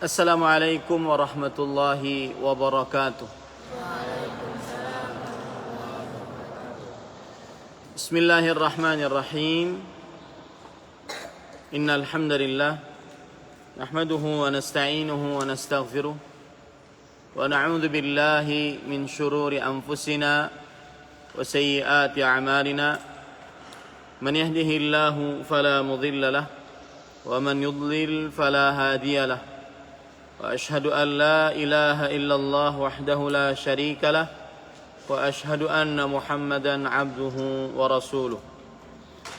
Assalamualaikum warahmatullahi wabarakatuh. Bismillahirrahmanirrahim. Innal hamdalillah nahmaduhu wa nasta'inuhu wa nastaghfiruh wa na'udzu billahi min shururi anfusina wa sayyiati a'malina. Man yahdihillahu fala mudilla lahu wa man yudlil fala hadiya lahu. وأشهد أن لا إله إلا الله وحده لا شريك له وأشهد أن محمدا عبده ورسوله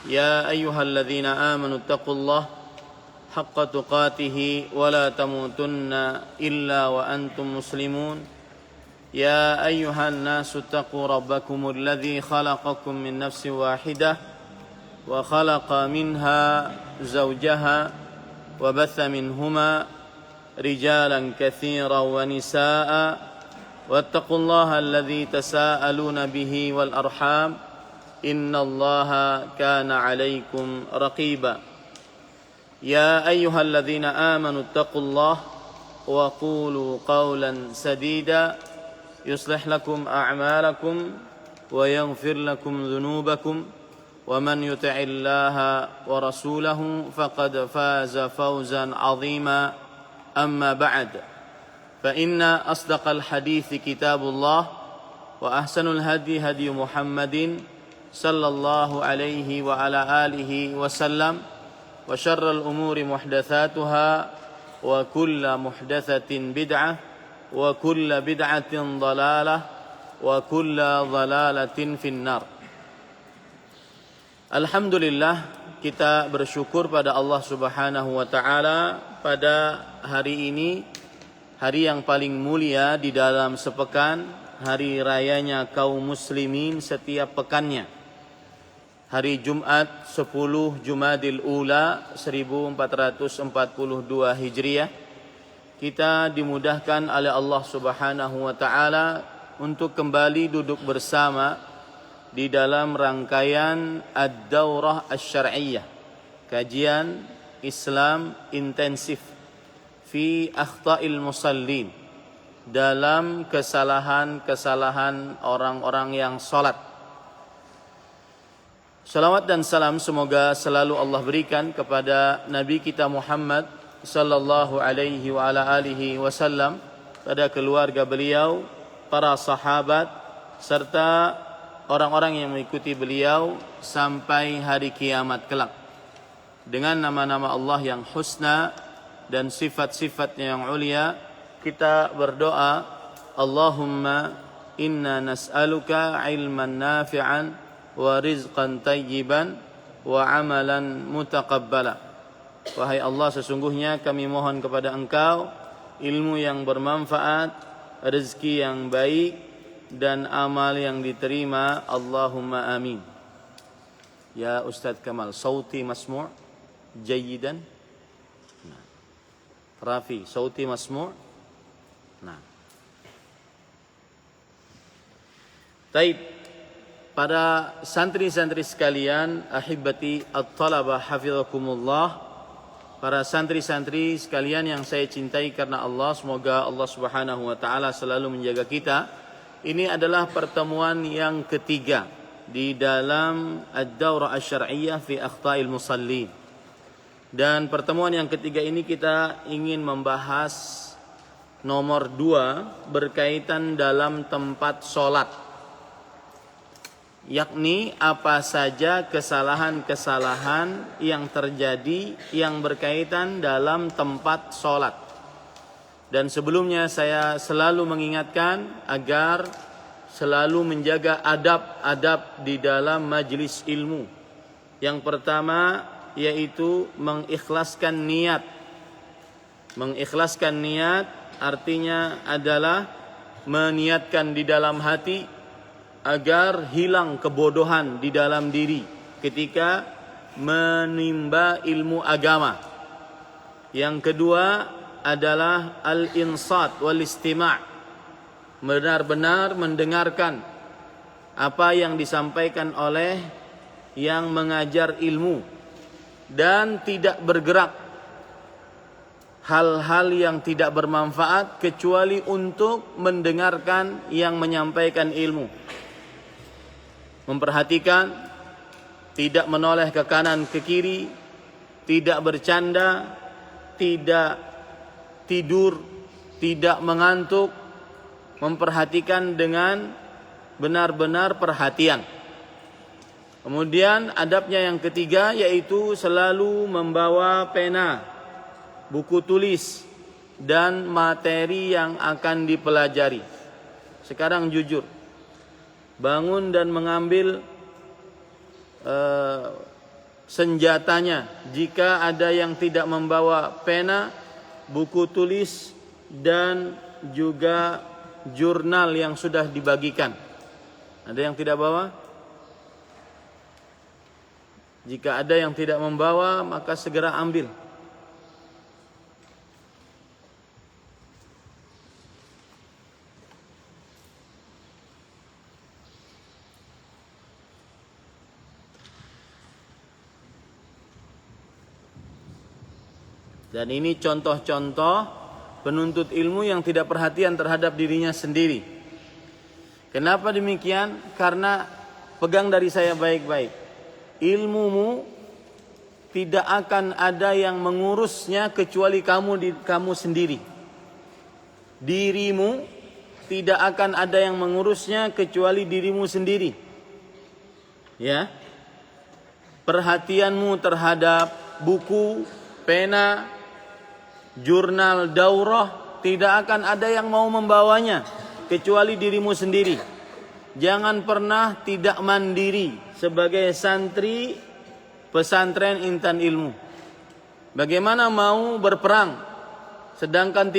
يا أيها الذين آمنوا اتقوا الله حق تقاته ولا تموتن إلا وأنتم مسلمون يا أيها الناس اتقوا ربكم الذي خلقكم من نفس واحدة وخلق منها زوجها وبث منهما رجالا كثيرا ونساء واتقوا الله الذي تساءلون به والأرحام إن الله كان عليكم رقيبا يا أيها الذين آمنوا اتقوا الله وقولوا قولا سديدا يصلح لكم أعمالكم ويغفر لكم ذنوبكم ومن يطع الله ورسوله فقد فاز فوزا عظيما أما بعد فإن أصدق الحديث كتاب الله وأحسن الهدي هدي محمد صلى الله عليه وعلى آله وسلم وشر الأمور محدثاتها وكل محدثة بدعة وكل بدعة ضلالة وكل ضلالة في النار. Alhamdulillah, kita bersyukur pada Allah Subhanahu wa taala pada hari ini, hari yang paling mulia di dalam sepekan, hari rayanya kaum muslimin setiap pekannya. Hari Jumat 10 Jumadil Ula 1442 Hijriah. Kita dimudahkan oleh Allah Subhanahu wa taala untuk kembali duduk bersama di dalam rangkaian Ad-Daurah Asy-Syar'iyyah, kajian Islam intensif fi akhta'il musallin, dalam kesalahan-kesalahan orang-orang yang salat. Salawat dan salam semoga selalu Allah berikan kepada Nabi kita Muhammad sallallahu alaihi wa ala alihi wasallam, pada keluarga beliau, para sahabat, serta orang-orang yang mengikuti beliau sampai hari kiamat kelak. Dengan nama-nama Allah yang husna dan sifat-sifatnya yang ulia, kita berdoa, Allahumma inna nas'aluka ilman nafi'an wa rizqan tayyiban wa amalan mutaqabbala. Wahai Allah, sesungguhnya kami mohon kepada Engkau ilmu yang bermanfaat, rezeki yang baik, dan amal yang diterima. Allahumma amin. Ya Ustaz Kamal, sauti masmu' jayidan. Nah. Rafi, sauti masmu'. Nah. Taib. Para santri-santri sekalian, ahibati at-talabah hafizakumullah, para santri-santri sekalian yang saya cintai karena Allah, semoga Allah Subhanahu wa taala selalu menjaga kita. Ini adalah pertemuan yang ketiga di dalam Ad-Daurah Asy-Syar'iyyah fi Akhta'il Musallin. Dan pertemuan yang ketiga ini kita ingin membahas nomor 2 berkaitan dalam tempat sholat. Yakni apa saja kesalahan-kesalahan yang terjadi yang berkaitan dalam tempat sholat. Dan sebelumnya saya selalu mengingatkan agar selalu menjaga adab-adab di dalam majelis ilmu. Yang pertama yaitu mengikhlaskan niat. Mengikhlaskan niat artinya adalah meniatkan di dalam hati agar hilang kebodohan di dalam diri ketika menimba ilmu agama. Yang kedua adalah al-insat wal istima', benar-benar mendengarkan apa yang disampaikan oleh yang mengajar ilmu dan tidak bergerak hal-hal yang tidak bermanfaat kecuali untuk mendengarkan yang menyampaikan ilmu. Memperhatikan, tidak menoleh ke kanan ke kiri, tidak bercanda, tidak tidur, tidak mengantuk, memperhatikan dengan benar-benar perhatian. Kemudian adabnya yang ketiga yaitu selalu membawa pena, buku tulis, dan materi yang akan dipelajari. Sekarang jujur, bangun dan mengambil senjatanya. Jika ada yang tidak membawa pena, buku tulis, dan juga jurnal yang sudah dibagikan. Ada yang tidak bawa? Jika ada yang tidak membawa, maka segera ambil. Dan ini contoh-contoh penuntut ilmu yang tidak perhatian terhadap dirinya sendiri. Kenapa demikian? Karena pegang dari saya baik-baik. Ilmumu tidak akan ada yang mengurusnya kecuali kamu sendiri. Dirimu tidak akan ada yang mengurusnya kecuali dirimu sendiri. Ya. Perhatianmu terhadap buku, pena, jurnal, daurah, tidak akan ada yang mau membawanya kecuali dirimu sendiri. Jangan pernah tidak mandiri sebagai santri pesantren Intan Ilmu. Bagaimana mau berperang sedangkan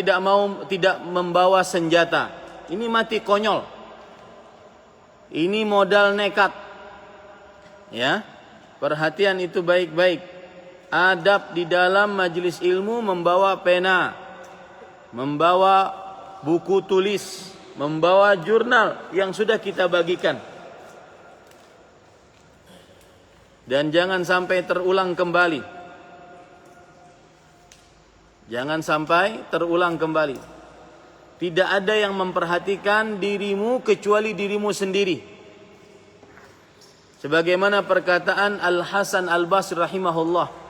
tidak membawa senjata? Ini mati konyol. Ini modal nekat. Ya. Perhatian itu baik-baik. Adab di dalam majelis ilmu membawa pena, membawa buku tulis, membawa jurnal yang sudah kita bagikan. Dan jangan sampai terulang kembali. Jangan sampai terulang kembali. Tidak ada yang memperhatikan dirimu kecuali dirimu sendiri. Sebagaimana perkataan Al-Hasan Al-Basri rahimahullah.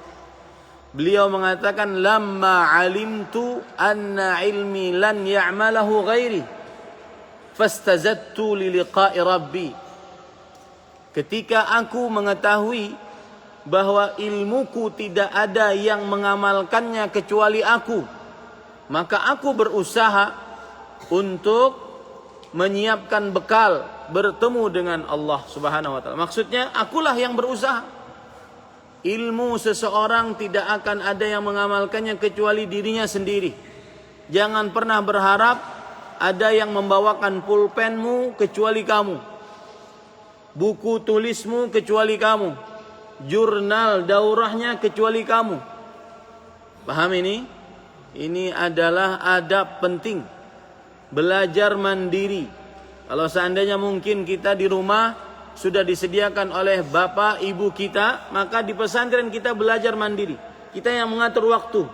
Beliau mengatakan, "Lamma alimtu anna ilmi lan ya'malahu ghairi, fastazadtu li liqa'i rabbi." Ketika aku mengetahui bahwa ilmuku tidak ada yang mengamalkannya kecuali aku, maka aku berusaha untuk menyiapkan bekal bertemu dengan Allah Subhanahu wa taala. Maksudnya akulah yang berusaha. Ilmu seseorang tidak akan ada yang mengamalkannya kecuali dirinya sendiri. Jangan pernah berharap ada yang membawakan pulpenmu kecuali kamu, buku tulismu kecuali kamu, jurnal daurahnya kecuali kamu. Paham ini? Ini adalah adab penting. Belajar mandiri. Kalau seandainya mungkin kita di rumah sudah disediakan oleh bapak ibu kita, maka di pesantren kita belajar mandiri. Kita yang mengatur waktu.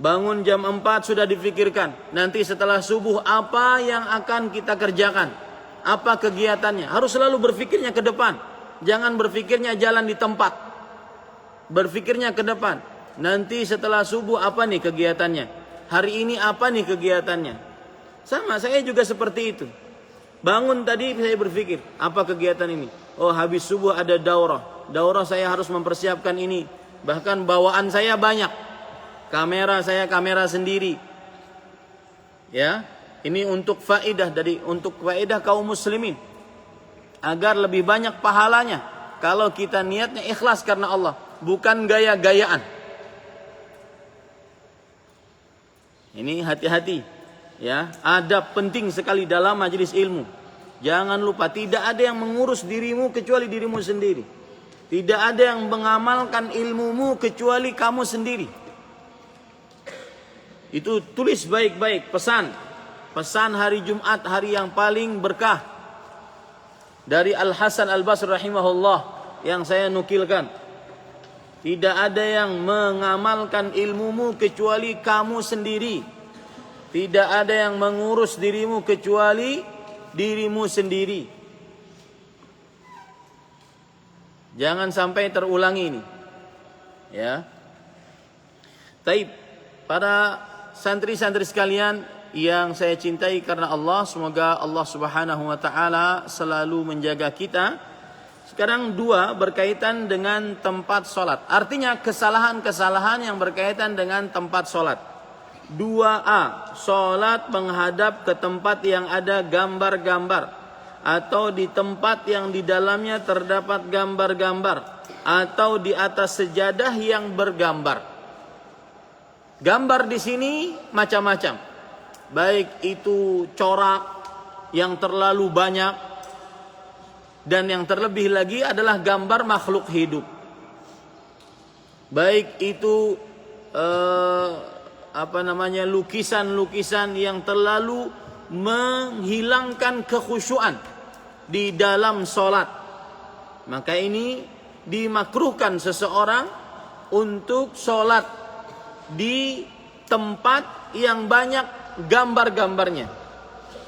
Bangun jam 4 sudah difikirkan. Nanti setelah subuh apa yang akan kita kerjakan? Apa kegiatannya? Harus selalu berfikirnya ke depan. Jangan berfikirnya jalan di tempat. Berfikirnya ke depan. Nanti setelah subuh apa nih kegiatannya? Hari ini apa nih kegiatannya? Sama, saya juga seperti itu. Bangun tadi saya berpikir, apa kegiatan ini? Oh, habis subuh ada daurah. Daurah saya harus mempersiapkan ini. Bahkan bawaan saya banyak. Kamera saya kamera sendiri. Ya, ini untuk faedah kaum muslimin. Agar lebih banyak pahalanya kalau kita niatnya ikhlas karena Allah, bukan gaya-gayaan. Ini hati-hati. Ya, adab penting sekali dalam majelis ilmu. Jangan lupa, tidak ada yang mengurus dirimu kecuali dirimu sendiri. Tidak ada yang mengamalkan ilmumu kecuali kamu sendiri. Itu tulis baik-baik, pesan hari Jumat, hari yang paling berkah. Dari Al-Hasan Al-Basri rahimahullah yang saya nukilkan. Tidak ada yang mengamalkan ilmumu kecuali kamu sendiri. Tidak ada yang mengurus dirimu kecuali dirimu sendiri. Jangan sampai terulangi ini. Ya. Taib, para santri-santri sekalian yang saya cintai karena Allah, semoga Allah Subhanahu wa taala selalu menjaga kita. Sekarang dua berkaitan dengan tempat sholat. Artinya kesalahan-kesalahan yang berkaitan dengan tempat sholat. 2A, sholat menghadap ke tempat yang ada gambar-gambar, atau di tempat yang di dalamnya terdapat gambar-gambar, atau di atas sejadah yang bergambar. Gambar di sini macam-macam. Baik itu corak yang terlalu banyak, dan yang terlebih lagi adalah gambar makhluk hidup. Baik itu lukisan-lukisan yang terlalu menghilangkan kekhusyuan di dalam sholat. Maka ini dimakruhkan seseorang untuk sholat di tempat yang banyak gambar-gambarnya,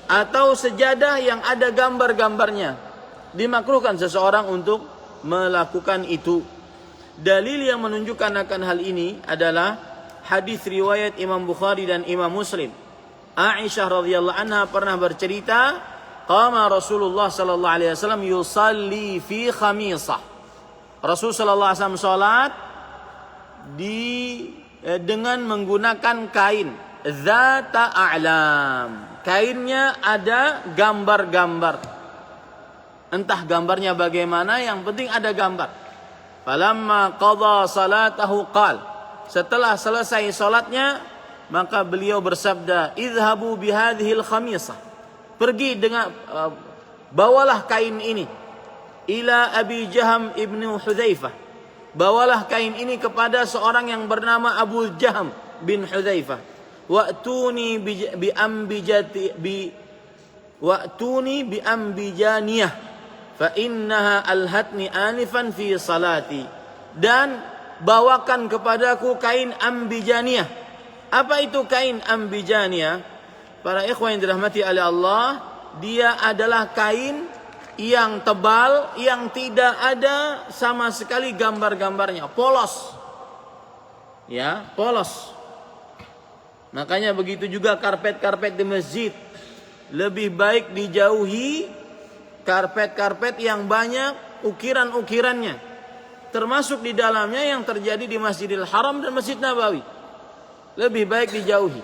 atau sejadah yang ada gambar-gambarnya. Dimakruhkan seseorang untuk melakukan itu. Dalil yang menunjukkan akan hal ini adalah hadis riwayat Imam Bukhari dan Imam Muslim. Aisyah radhiyallahu anha pernah bercerita, qama Rasulullah sallallahu alaihi wasallam yusalli fi khamisah. Rasul sallallahu alaihi wasallam salat dengan menggunakan kain zata a'lam. Kainnya ada gambar-gambar. Entah gambarnya bagaimana, yang penting ada gambar. Falamma qadha salatahu qal. Setelah selesai salatnya, maka beliau bersabda, "Idhabu bihadhil khamisah." Pergi dengan bawalah kain ini ila Abi Jaham ibnu Hudzaifah. Bawalah kain ini kepada seorang yang bernama Abu Jaham bin Hudzaifah. Wa'tuni bi ambijaniyah fa innaha alhatni anifan fi salati. Dan bawakan kepadaku kain ambijaniyah. Apa itu kain ambijaniyah? Para ikhwan yang dirahmati oleh Allah, dia adalah kain yang tebal, yang tidak ada sama sekali gambar-gambarnya, polos. Ya, polos. Makanya begitu juga karpet-karpet di masjid. Lebih baik dijauhi karpet-karpet yang banyak ukiran-ukirannya, termasuk di dalamnya yang terjadi di Masjidil Haram dan Masjid Nabawi. Lebih baik dijauhi.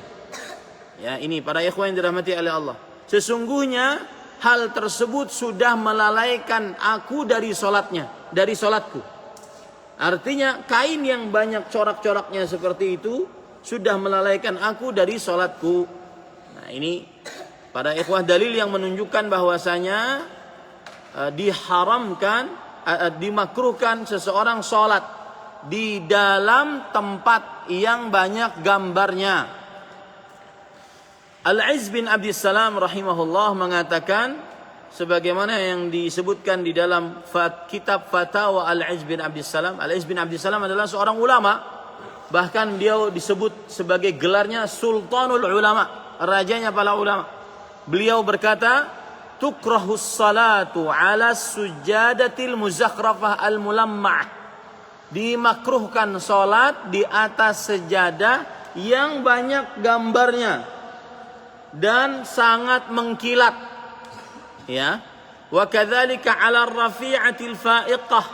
Ya, ini para ikhwan yang dirahmati oleh Allah. Sesungguhnya hal tersebut sudah melalaikan aku dari solatku. Artinya kain yang banyak corak-coraknya seperti itu sudah melalaikan aku dari solatku. Nah, ini para ikhwah dalil yang menunjukkan bahwasanya dimakruhkan seseorang sholat di dalam tempat yang banyak gambarnya. Al-Izz bin Abdissalam rahimahullah mengatakan, sebagaimana yang disebutkan di dalam kitab Fatawa Al-Izz bin Abdissalam. Al-Izz bin Abdissalam adalah seorang ulama, bahkan dia disebut sebagai gelarnya Sultanul Ulama, rajanya para ulama. Beliau berkata, tukrahus salatu ala sujadatil muzakhrafah al-mulamma'ah. Dimakruhkan salat di atas sejadah yang banyak gambarnya dan sangat mengkilat. Ya. Wa kadzalika 'ala ar-rafi'atil fa'iqah.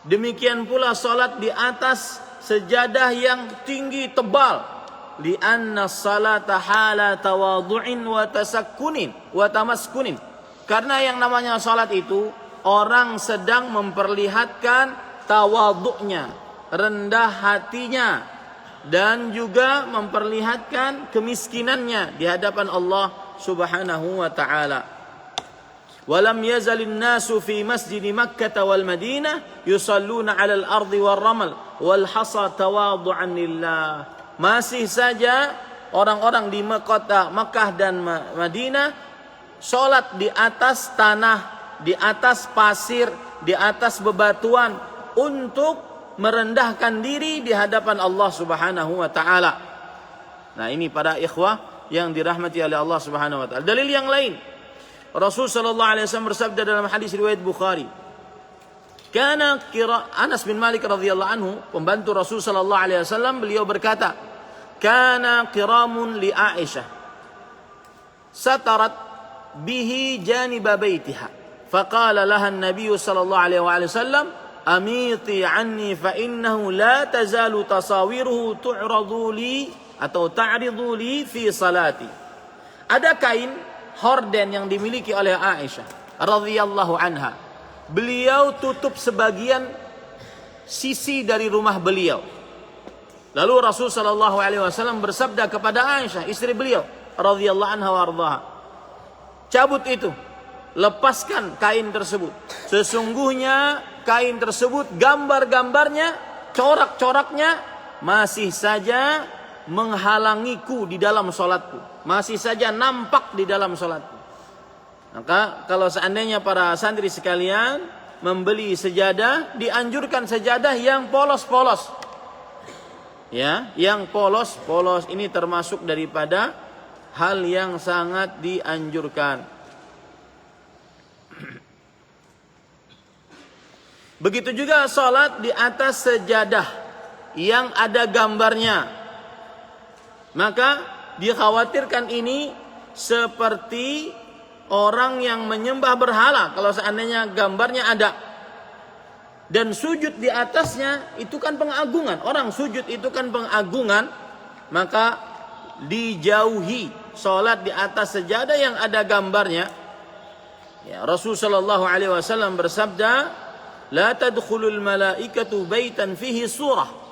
Demikian pula salat di atas sejadah yang tinggi tebal. Lianna salata hala tawadhu'in wa tasakkunin wa tamaskunin. Karena yang namanya salat itu orang sedang memperlihatkan tawadhu'nya, rendah hatinya, dan juga memperlihatkan kemiskinannya di hadapan Allah Subhanahu wa taala. Walam yazalin nasu fi masjid Makkah wal Madinah yusalluna 'alal ardi war ramal wal hasa tawadhu'an lillah. Masih saja orang-orang di kota Makkah dan Madinah sholat di atas tanah, di atas pasir, di atas bebatuan untuk merendahkan diri di hadapan Allah Subhanahu wa taala. Nah, ini para ikhwah yang dirahmati oleh Allah Subhanahu wa taala. Dalil yang lain, Rasul sallallahu alaihi wasallam bersabda dalam hadis riwayat Bukhari, Anas bin Malik radhiyallahu anhu, pembantu Rasul sallallahu alaihi wasallam, beliau berkata, "Kana qiramun li Aisyah satarat bihi janiba baitiha. Faqala laha an-nabiy sallallahu alaihi wasallam, amiti anni fa innahu la tazalu tasawiruhu tu'radu li atau ta'ridu li fi salati." Ada kain horden yang dimiliki oleh Aisyah radhiyallahu anha. Beliau tutup sebagian sisi dari rumah beliau. Lalu Rasul sallallahu alaihi wasallam bersabda kepada Aisyah, istri beliau radhiyallahu anha warḍaha, cabut itu, lepaskan kain tersebut. Sesungguhnya kain tersebut, gambar-gambarnya, corak-coraknya masih saja menghalangiku di dalam sholatku, masih saja nampak di dalam sholatku. Maka kalau seandainya para santri sekalian membeli sejadah, dianjurkan sejadah yang polos-polos. Ya, yang polos-polos ini termasuk daripada hal yang sangat dianjurkan. Begitu juga salat di atas sejadah yang ada gambarnya. Maka dikhawatirkan ini seperti orang yang menyembah berhala kalau seandainya gambarnya ada. Dan sujud di atasnya itu kan pengagungan. Orang sujud itu kan pengagungan. Maka dijauhi salat di atas sejadah yang ada gambarnya. Ya, Rasulullah sallallahu alaihi wasallam bersabda, "La tadkhulul malaikatu baitan fihi surah."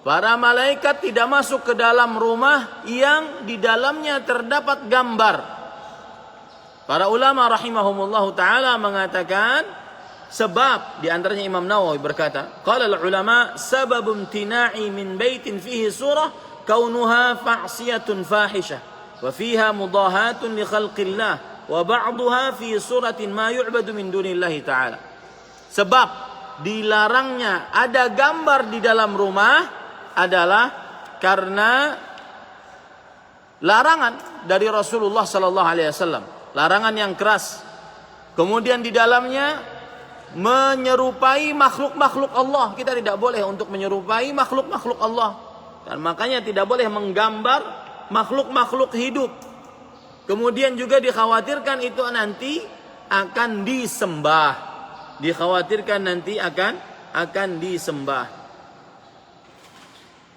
Para malaikat tidak masuk ke dalam rumah yang di dalamnya terdapat gambar. Para ulama rahimahumullahu taala mengatakan sebab, di antaranya Imam Nawawi berkata, qala al-ulama sababun tina'i min baitin fihi surah kaunuha fa'siyatun fahisha wa fiha mudahatun li khalqillah wa ba'daha fi suratin ma yu'badu min dunillahi ta'ala. Sebab dilarangnya ada gambar di dalam rumah adalah karena larangan dari Rasulullah sallallahu alaihi wasallam. Larangan yang keras. Kemudian di dalamnya menyerupai makhluk-makhluk Allah. Kita tidak boleh untuk menyerupai makhluk-makhluk Allah. Dan makanya tidak boleh menggambar makhluk-makhluk hidup. Kemudian juga dikhawatirkan itu nanti akan disembah. Dikhawatirkan nanti akan disembah.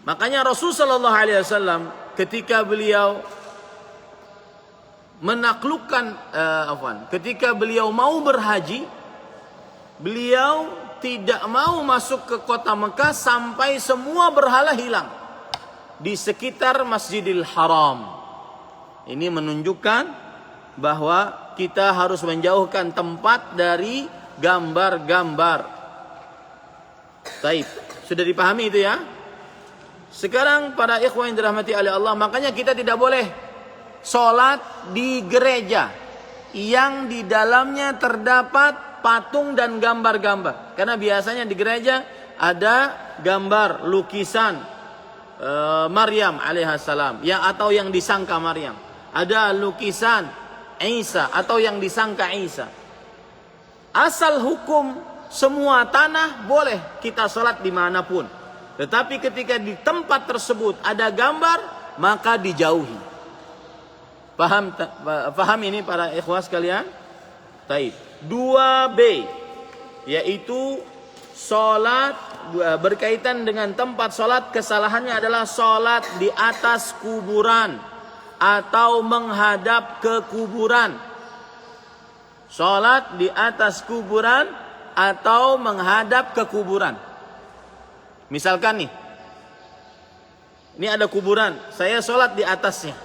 Makanya Rasulullah sallallahu alaihi wasallam ketika beliau menaklukkan ketika beliau mau berhaji, beliau tidak mau masuk ke kota Mekah sampai semua berhala hilang di sekitar Masjidil Haram. Ini menunjukkan bahwa kita harus menjauhkan tempat dari gambar-gambar. Baik, sudah dipahami itu ya? Sekarang para ikhwan yang dirahmati oleh Allah, makanya kita tidak boleh sholat di gereja yang di dalamnya terdapat patung dan gambar-gambar. Karena biasanya di gereja ada gambar lukisan Maryam alaihissalam atau yang disangka Maryam. Ada lukisan Isa atau yang disangka Isa. Asal hukum semua tanah boleh kita sholat dimanapun. Tetapi ketika di tempat tersebut ada gambar, maka dijauhi. Paham ini para ikhwah sekalian? Taib. 2B, yaitu sholat berkaitan dengan tempat sholat. Kesalahannya adalah sholat di atas kuburan atau menghadap ke kuburan. Sholat di atas kuburan atau menghadap ke kuburan. Misalkan nih, ini ada kuburan, saya sholat di atasnya.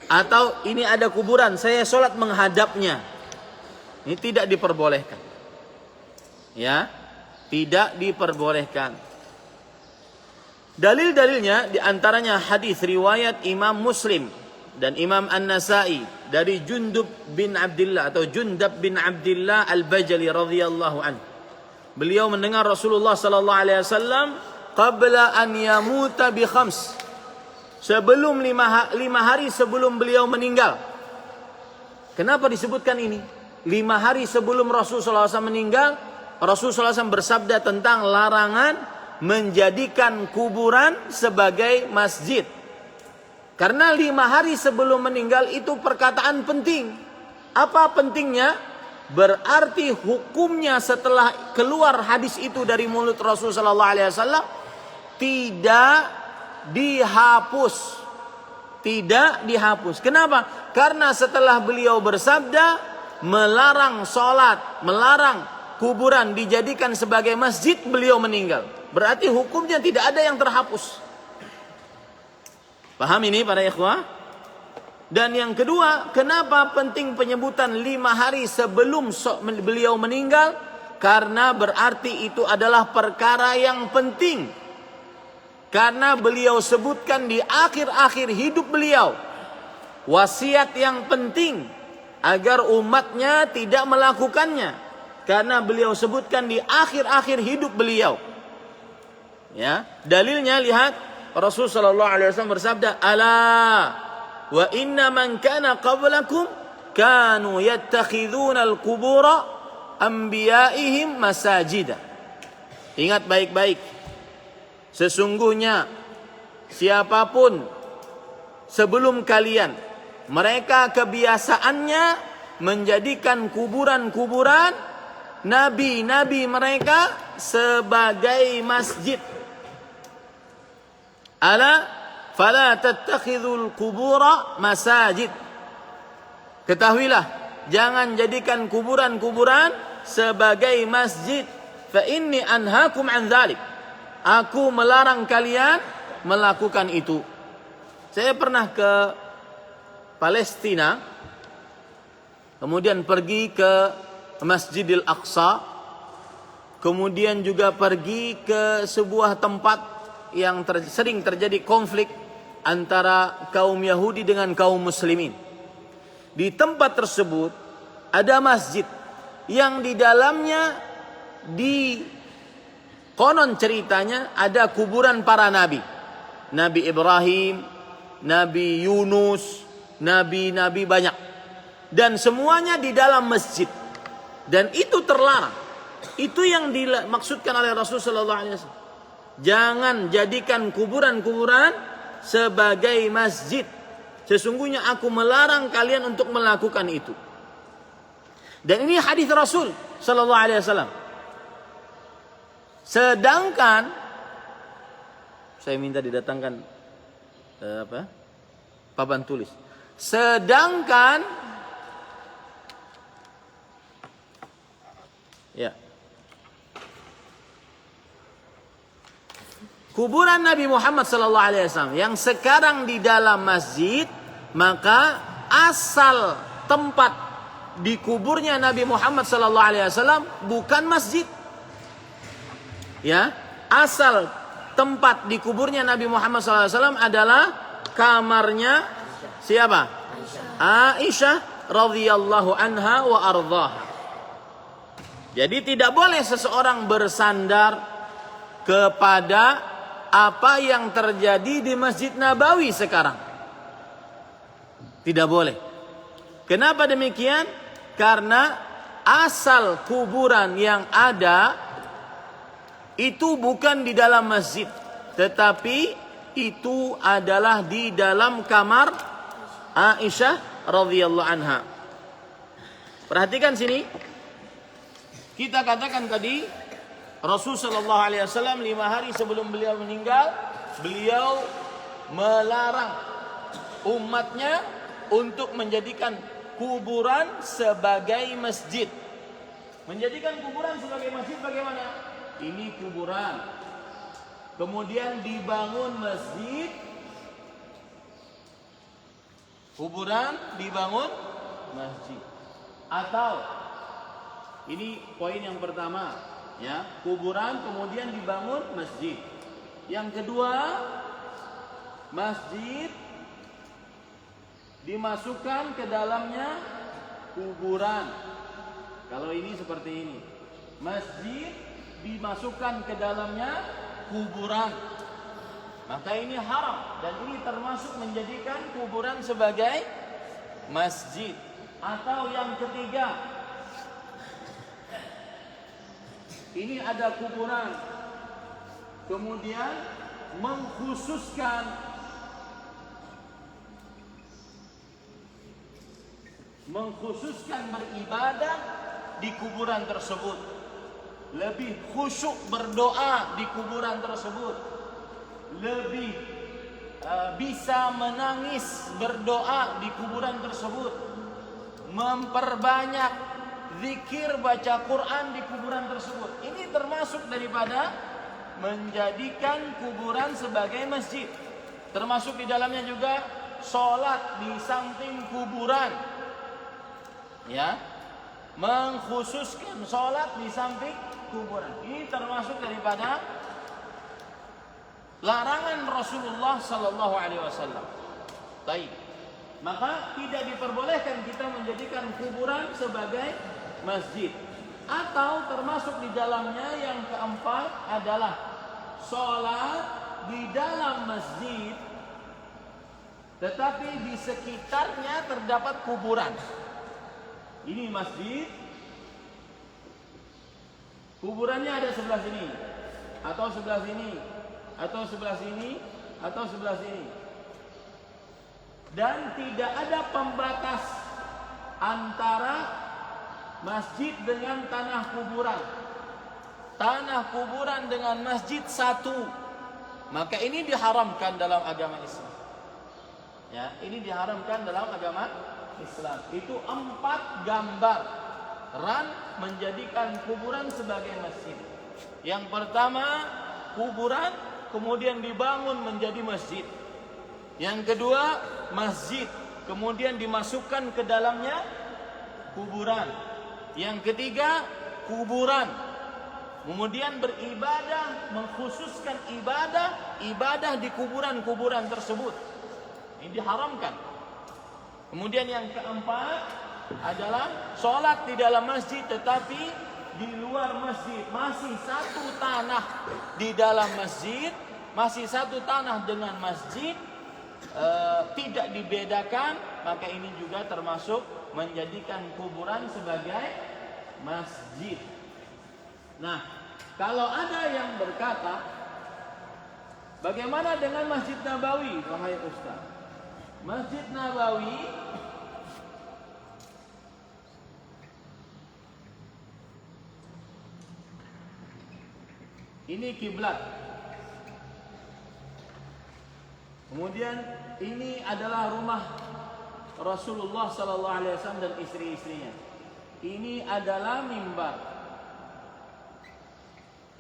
Atau ini ada kuburan, saya sholat menghadapnya. Ini tidak diperbolehkan. Ya, tidak diperbolehkan. Dalil-dalilnya diantaranya hadis riwayat Imam Muslim dan Imam An-Nasai dari Jundab bin Abdullah Al-Bajali radhiyallahu anhu. Beliau mendengar Rasulullah sallallahu alaihi wasallam qabla an yamuta bi khams. Sebelum 5 hari sebelum beliau meninggal. Kenapa disebutkan ini? 5 hari sebelum Rasulullah SAW meninggal, Rasulullah SAW bersabda tentang larangan menjadikan kuburan sebagai masjid. Karena 5 hari sebelum meninggal itu perkataan penting. Apa pentingnya? Berarti hukumnya setelah keluar hadis itu dari mulut Rasulullah SAW tidak dihapus. Tidak dihapus. Kenapa? Karena setelah beliau bersabda melarang sholat, melarang kuburan dijadikan sebagai masjid, beliau meninggal. Berarti hukumnya tidak ada yang terhapus. Paham ini para ikhwah? Dan yang kedua, kenapa penting penyebutan 5 hari sebelum beliau meninggal? Karena berarti itu adalah perkara yang penting. Karena beliau sebutkan di akhir-akhir hidup beliau. Wasiat yang penting agar umatnya tidak melakukannya. Karena beliau sebutkan di akhir-akhir hidup beliau. Ya, dalilnya lihat Rasulullah sallallahu alaihi wasallam bersabda, "Ala wa inna man kana qablakum kanu yattakhidhuna al-qubura anbiya'ihim masajida." Ingat baik-baik. Sesungguhnya siapapun sebelum kalian, mereka kebiasaannya menjadikan kuburan-kuburan nabi-nabi mereka sebagai masjid. Ala fala tattakhidhul qubura masajid. Ketahuilah, jangan jadikan kuburan-kuburan sebagai masjid. Fa inni anhaakum an dzalik. Aku melarang kalian melakukan itu. Saya pernah ke Palestina, kemudian pergi ke Masjidil Aqsa, kemudian juga pergi ke sebuah tempat yang sering terjadi konflik antara kaum Yahudi dengan kaum Muslimin. Di tempat tersebut ada masjid yang di dalamnya konon ceritanya ada kuburan para nabi. Nabi Ibrahim, Nabi Yunus, nabi-nabi banyak. Dan semuanya di dalam masjid. Dan itu terlarang. Itu yang dimaksudkan oleh Rasulullah SAW. Jangan jadikan kuburan-kuburan sebagai masjid. Sesungguhnya aku melarang kalian untuk melakukan itu. Dan ini hadis Rasul sallallahu alaihi wasallam. Sedangkan saya minta didatangkan papan tulis. Sedangkan ya, kuburan Nabi Muhammad sallallahu alaihi wasallam yang sekarang di dalam masjid, maka asal tempat dikuburnya Nabi Muhammad sallallahu alaihi wasallam bukan masjid. Ya, asal tempat dikuburnya Nabi Muhammad SAW adalah kamarnya siapa? Aisyah radhiyallahu anha wa ardhaha. Jadi tidak boleh seseorang bersandar kepada apa yang terjadi di Masjid Nabawi sekarang. Tidak boleh. Kenapa demikian? Karena asal kuburan yang ada itu bukan di dalam masjid, tetapi itu adalah di dalam kamar Aisyah radhiyallahu anha. Perhatikan sini. Kita katakan tadi Rasul sallallahu alaihi wasallam 5 hari sebelum beliau meninggal, beliau melarang umatnya untuk menjadikan kuburan sebagai masjid. Menjadikan kuburan sebagai masjid bagaimana? Ini kuburan, kemudian dibangun masjid, kuburan dibangun masjid. Atau ini poin yang pertama, ya, kuburan kemudian dibangun masjid. Yang kedua, masjid dimasukkan ke dalamnya kuburan. Kalau ini seperti ini, masjid dimasukkan ke dalamnya kuburan. Maka ini haram dan ini termasuk menjadikan kuburan sebagai masjid. Atau yang ketiga, ini ada kuburan, kemudian mengkhususkan beribadah di kuburan tersebut, lebih khusyuk berdoa di kuburan tersebut, lebih bisa menangis berdoa di kuburan tersebut, memperbanyak zikir baca Quran di kuburan tersebut. Ini termasuk daripada menjadikan kuburan sebagai masjid. Termasuk di dalamnya juga sholat di samping kuburan, ya, mengkhususkan sholat di samping kuburan. Ini termasuk daripada larangan Rasulullah Sallallahu Alaihi Wasallam. Baik, maka tidak diperbolehkan kita menjadikan kuburan sebagai masjid. Atau termasuk di dalamnya yang keempat adalah sholat di dalam masjid, tetapi di sekitarnya terdapat kuburan. Ini masjid, kuburannya ada sebelah sini, atau sebelah sini, atau sebelah sini, atau sebelah sini, dan tidak ada pembatas antara masjid dengan tanah kuburan. Tanah kuburan dengan masjid satu. Maka ini diharamkan dalam agama Islam. Ya, ini diharamkan dalam agama Islam. Itu 4 gambaran menjadikan kuburan sebagai masjid. Yang pertama, kuburan kemudian dibangun menjadi masjid. Yang kedua, masjid kemudian dimasukkan ke dalamnya kuburan. Yang ketiga, kuburan kemudian beribadah, mengkhususkan ibadah di kuburan-kuburan tersebut. Ini diharamkan. Kemudian yang keempat adalah sholat di dalam masjid, tetapi di luar masjid. Masih satu tanah di dalam masjid, masih satu tanah dengan masjid, tidak dibedakan. Maka ini juga termasuk menjadikan kuburan sebagai masjid. Nah, kalau ada yang berkata, bagaimana dengan Masjid Nabawi, wahai Ustaz? Masjid Nabawi ini kiblat. Kemudian ini adalah rumah Rasulullah sallallahu alaihi wasallam dan istri-istrinya. Ini adalah mimbar.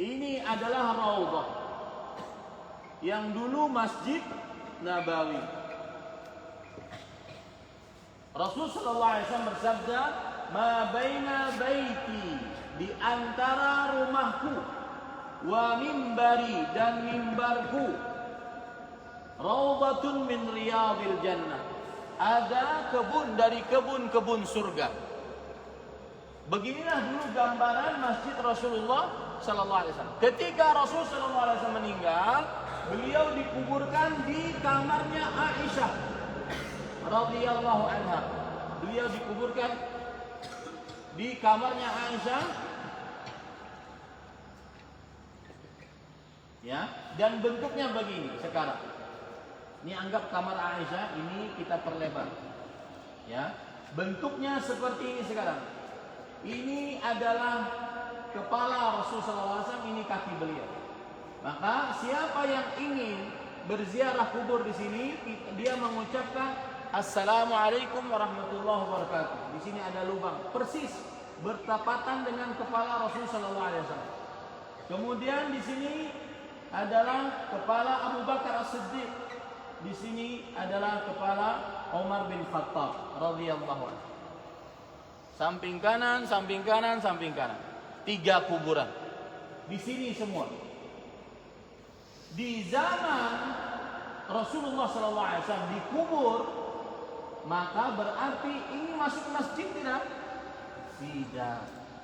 Ini adalah raudhah yang dulu Masjid Nabawi. Rasul sallallahu alaihi wasallam bersabda, "Ma baina baiti," di antara rumahku, "wa mimbari," dan mimbarku, "raudhatun min riyadil jannah." Ada kebun dari kebun-kebun surga. Beginilah dulu gambaran Masjid Rasulullah sallallahu alaihi wasallam. Ketika Rasul sallallahu alaihi wasallam meninggal, beliau dikuburkan di kamarnya Aisyah radhiyallahu anha. Beliau dikuburkan di kamarnya Aisyah, ya, dan bentuknya begini sekarang. Ini anggap kamar Aisyah, ini kita perlebar, ya. Bentuknya seperti ini sekarang. Ini adalah kepala Rasulullah SAW, ini kaki beliau. Maka siapa yang ingin berziarah kubur di sini, dia mengucapkan Assalamualaikum warahmatullahi wabarakatuh. Di sini ada lubang persis bertepatan dengan kepala Rasulullah SAW. Kemudian di sini adalah kepala Abu Bakar As-Siddiq. Di sini adalah kepala Umar bin Khattab radhiyallahu anhu. Samping kanan, samping kanan, samping kanan. 3 kuburan. Di sini semua. Di zaman Rasulullah SAW dikubur, maka berarti ini masuk masjid tidak? Tidak.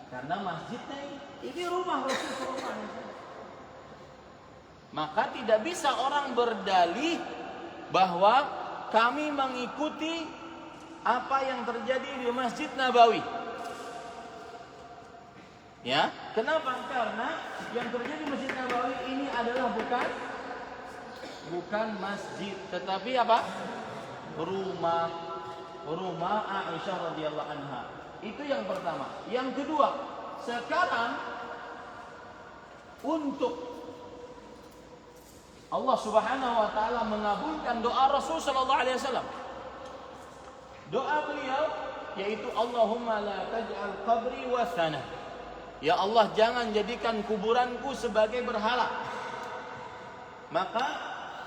Karena masjidnya ini rumah Rasulullah SAW. Maka tidak bisa orang berdalih bahwa kami mengikuti apa yang terjadi di Masjid Nabawi. Ya, kenapa? Karena yang terjadi di Masjid Nabawi ini adalah bukan masjid, tetapi apa? Rumah Aisyah radhiyallahu anha. Itu yang pertama. Yang kedua, sekarang untuk Allah Subhanahu wa taala mengabulkan doa Rasul sallallahu alaihi wasallam. Doa beliau yaitu Allahumma la taj'al qabri wathana. Ya Allah, jangan jadikan kuburanku sebagai berhala. Maka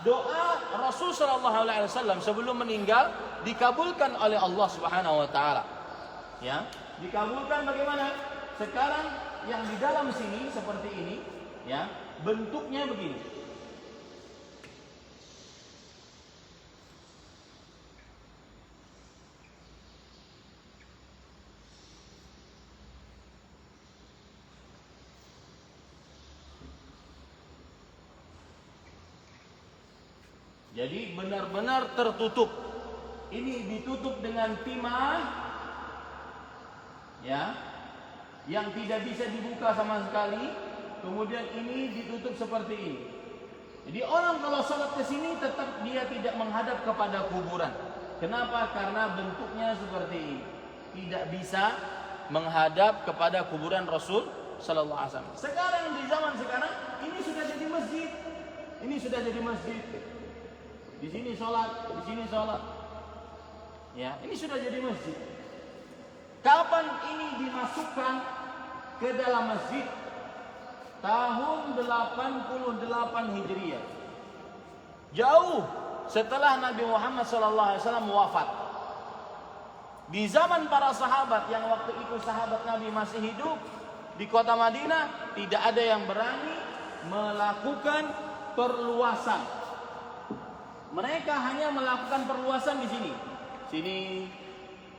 doa Rasul sallallahu alaihi wasallam sebelum meninggal dikabulkan oleh Allah Subhanahu wa taala. Ya, dikabulkan bagaimana? Sekarang yang di dalam sini seperti ini, ya, bentuknya begini. Jadi benar-benar tertutup. Ini ditutup dengan timah, ya, yang tidak bisa dibuka sama sekali. Kemudian ini ditutup seperti ini. Jadi orang kalau sholat ke sini tetap dia tidak menghadap kepada kuburan. Kenapa? Karena bentuknya seperti ini. Tidak bisa menghadap kepada kuburan Rasul sallallahu alaihi wasallam. Sekarang di zaman sekarang ini sudah jadi masjid. Ini sudah jadi masjid. Di sini sholat, di sini sholat. Ya, ini sudah jadi masjid. Kapan ini dimasukkan ke dalam masjid? Tahun 88 Hijriah. Jauh setelah Nabi Muhammad SAW wafat. Di zaman para sahabat yang waktu itu sahabat Nabi masih hidup di kota Madinah, tidak ada yang berani melakukan perluasan. Mereka hanya melakukan perluasan di sini. Sini,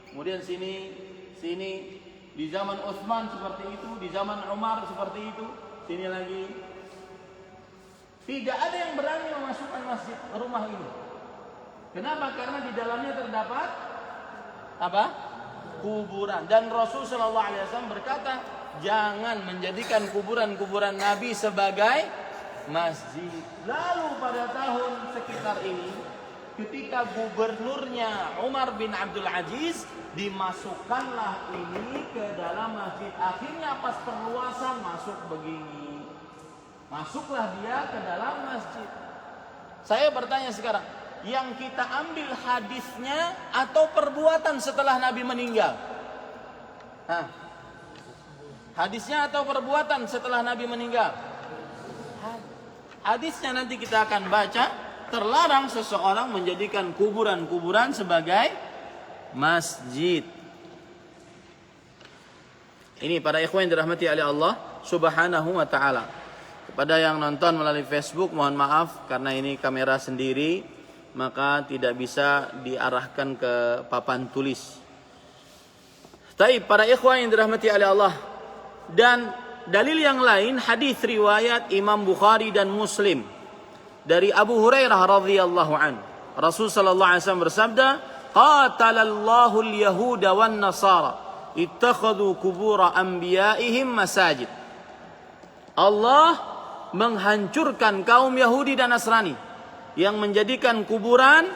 kemudian sini, sini. Di zaman Utsman seperti itu, di zaman Umar seperti itu, sini lagi. Tidak ada yang berani memasukkan masjid rumah ini. Kenapa? Karena di dalamnya terdapat apa? Kuburan. Dan Rasul sallallahu alaihi wasallam berkata, jangan menjadikan kuburan-kuburan Nabi sebagai masjid. Lalu pada tahun sekitar ini, ketika gubernurnya Umar bin Abdul Aziz, dimasukkanlah ini ke dalam masjid. Akhirnya pas perluasan masuk begini. Masuklah dia ke dalam masjid. Saya bertanya sekarang, yang kita ambil hadisnya atau perbuatan setelah Nabi meninggal? Hadisnya atau perbuatan setelah Nabi meninggal? Hadisnya nanti kita akan baca, terlarang seseorang menjadikan kuburan-kuburan sebagai masjid. Ini para ikhwan yang dirahmati oleh Allah Subhanahu wa taala. Kepada yang nonton melalui Facebook, mohon maaf karena ini kamera sendiri, maka tidak bisa diarahkan ke papan tulis. Baik, para ikhwan yang dirahmati oleh Allah, dan dalil yang lain hadis riwayat Imam Bukhari dan Muslim dari Abu Hurairah radhiyallahu an. Rasul sallallahu alaihi wasallam bersabda, "Qatalallahu al-yahuda wan nasara ittakhadhu qubur anbiya'ihim masajid." Allah menghancurkan kaum Yahudi dan Nasrani yang menjadikan kuburan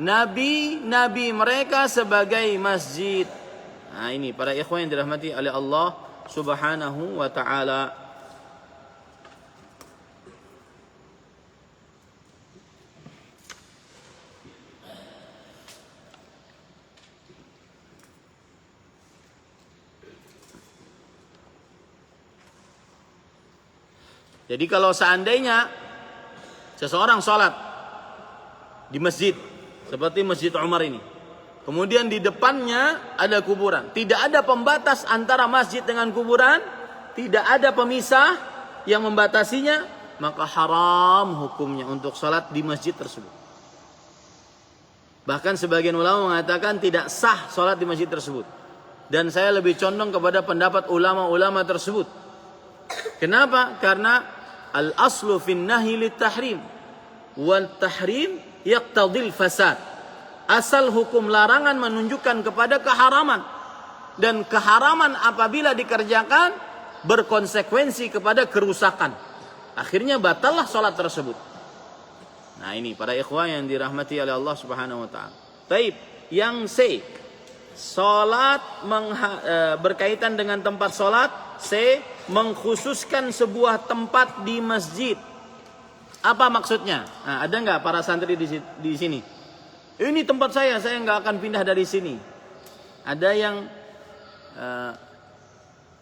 nabi-nabi mereka sebagai masjid. Nah, ini para ikhwan yang dirahmati oleh Allah Subhanahu wa ta'ala. Jadi kalau seandainya seseorang sholat di masjid seperti Masjid Umar ini, kemudian di depannya ada kuburan, tidak ada pembatas antara masjid dengan kuburan, tidak ada pemisah yang membatasinya, maka haram hukumnya untuk sholat di masjid tersebut. Bahkan sebagian ulama mengatakan tidak sah sholat di masjid tersebut. Dan saya lebih condong kepada pendapat ulama-ulama tersebut. Kenapa? Karena al-aslu fin nahi lit tahrim wal tahrim yaqtadil fasad. Asal hukum larangan menunjukkan kepada keharaman, dan keharaman apabila dikerjakan berkonsekuensi kepada kerusakan. Akhirnya batallah salat tersebut. Nah, ini para ikhwan yang dirahmati oleh Allah Subhanahu wa taala. Baik, yang C, salat berkaitan dengan tempat salat. C, mengkhususkan sebuah tempat di masjid. Apa maksudnya? Nah, ada nggak para santri di sini? Ini tempat saya nggak akan pindah dari sini. Ada yang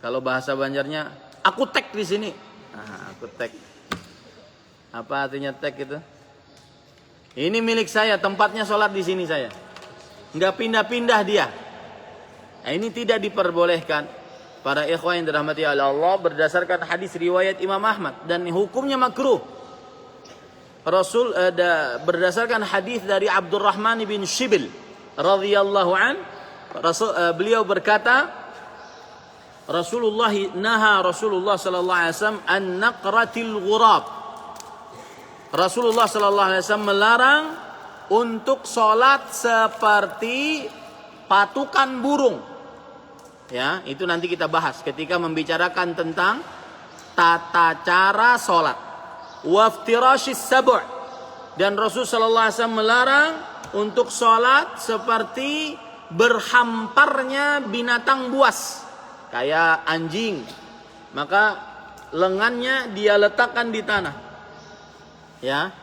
kalau bahasa Banjarnya, aku tek di sini. Nah, aku tek. Apa artinya tek itu? Ini milik saya, tempatnya sholat di sini saya. Nggak pindah-pindah dia. Nah, ini tidak diperbolehkan. Para ikhwan yang dirahmati oleh Allah, berdasarkan hadis riwayat Imam Ahmad, dan hukumnya makruh. Berdasarkan hadis dari Abdurrahman bin Shibil radhiyallahu an, beliau berkata, Rasulullah sallallahu alaihi wasallam an naqratil ghurab. Rasulullah sallallahu alaihi wasallam melarang untuk sholat seperti patukan burung. Ya, itu nanti kita bahas ketika membicarakan tentang tata cara sholat. Waftirashis sab', dan Rasul sallallahu alaihi wasallam melarang untuk sholat seperti berhamparnya binatang buas, kayak anjing. Maka lengannya dia letakkan di tanah. Ya,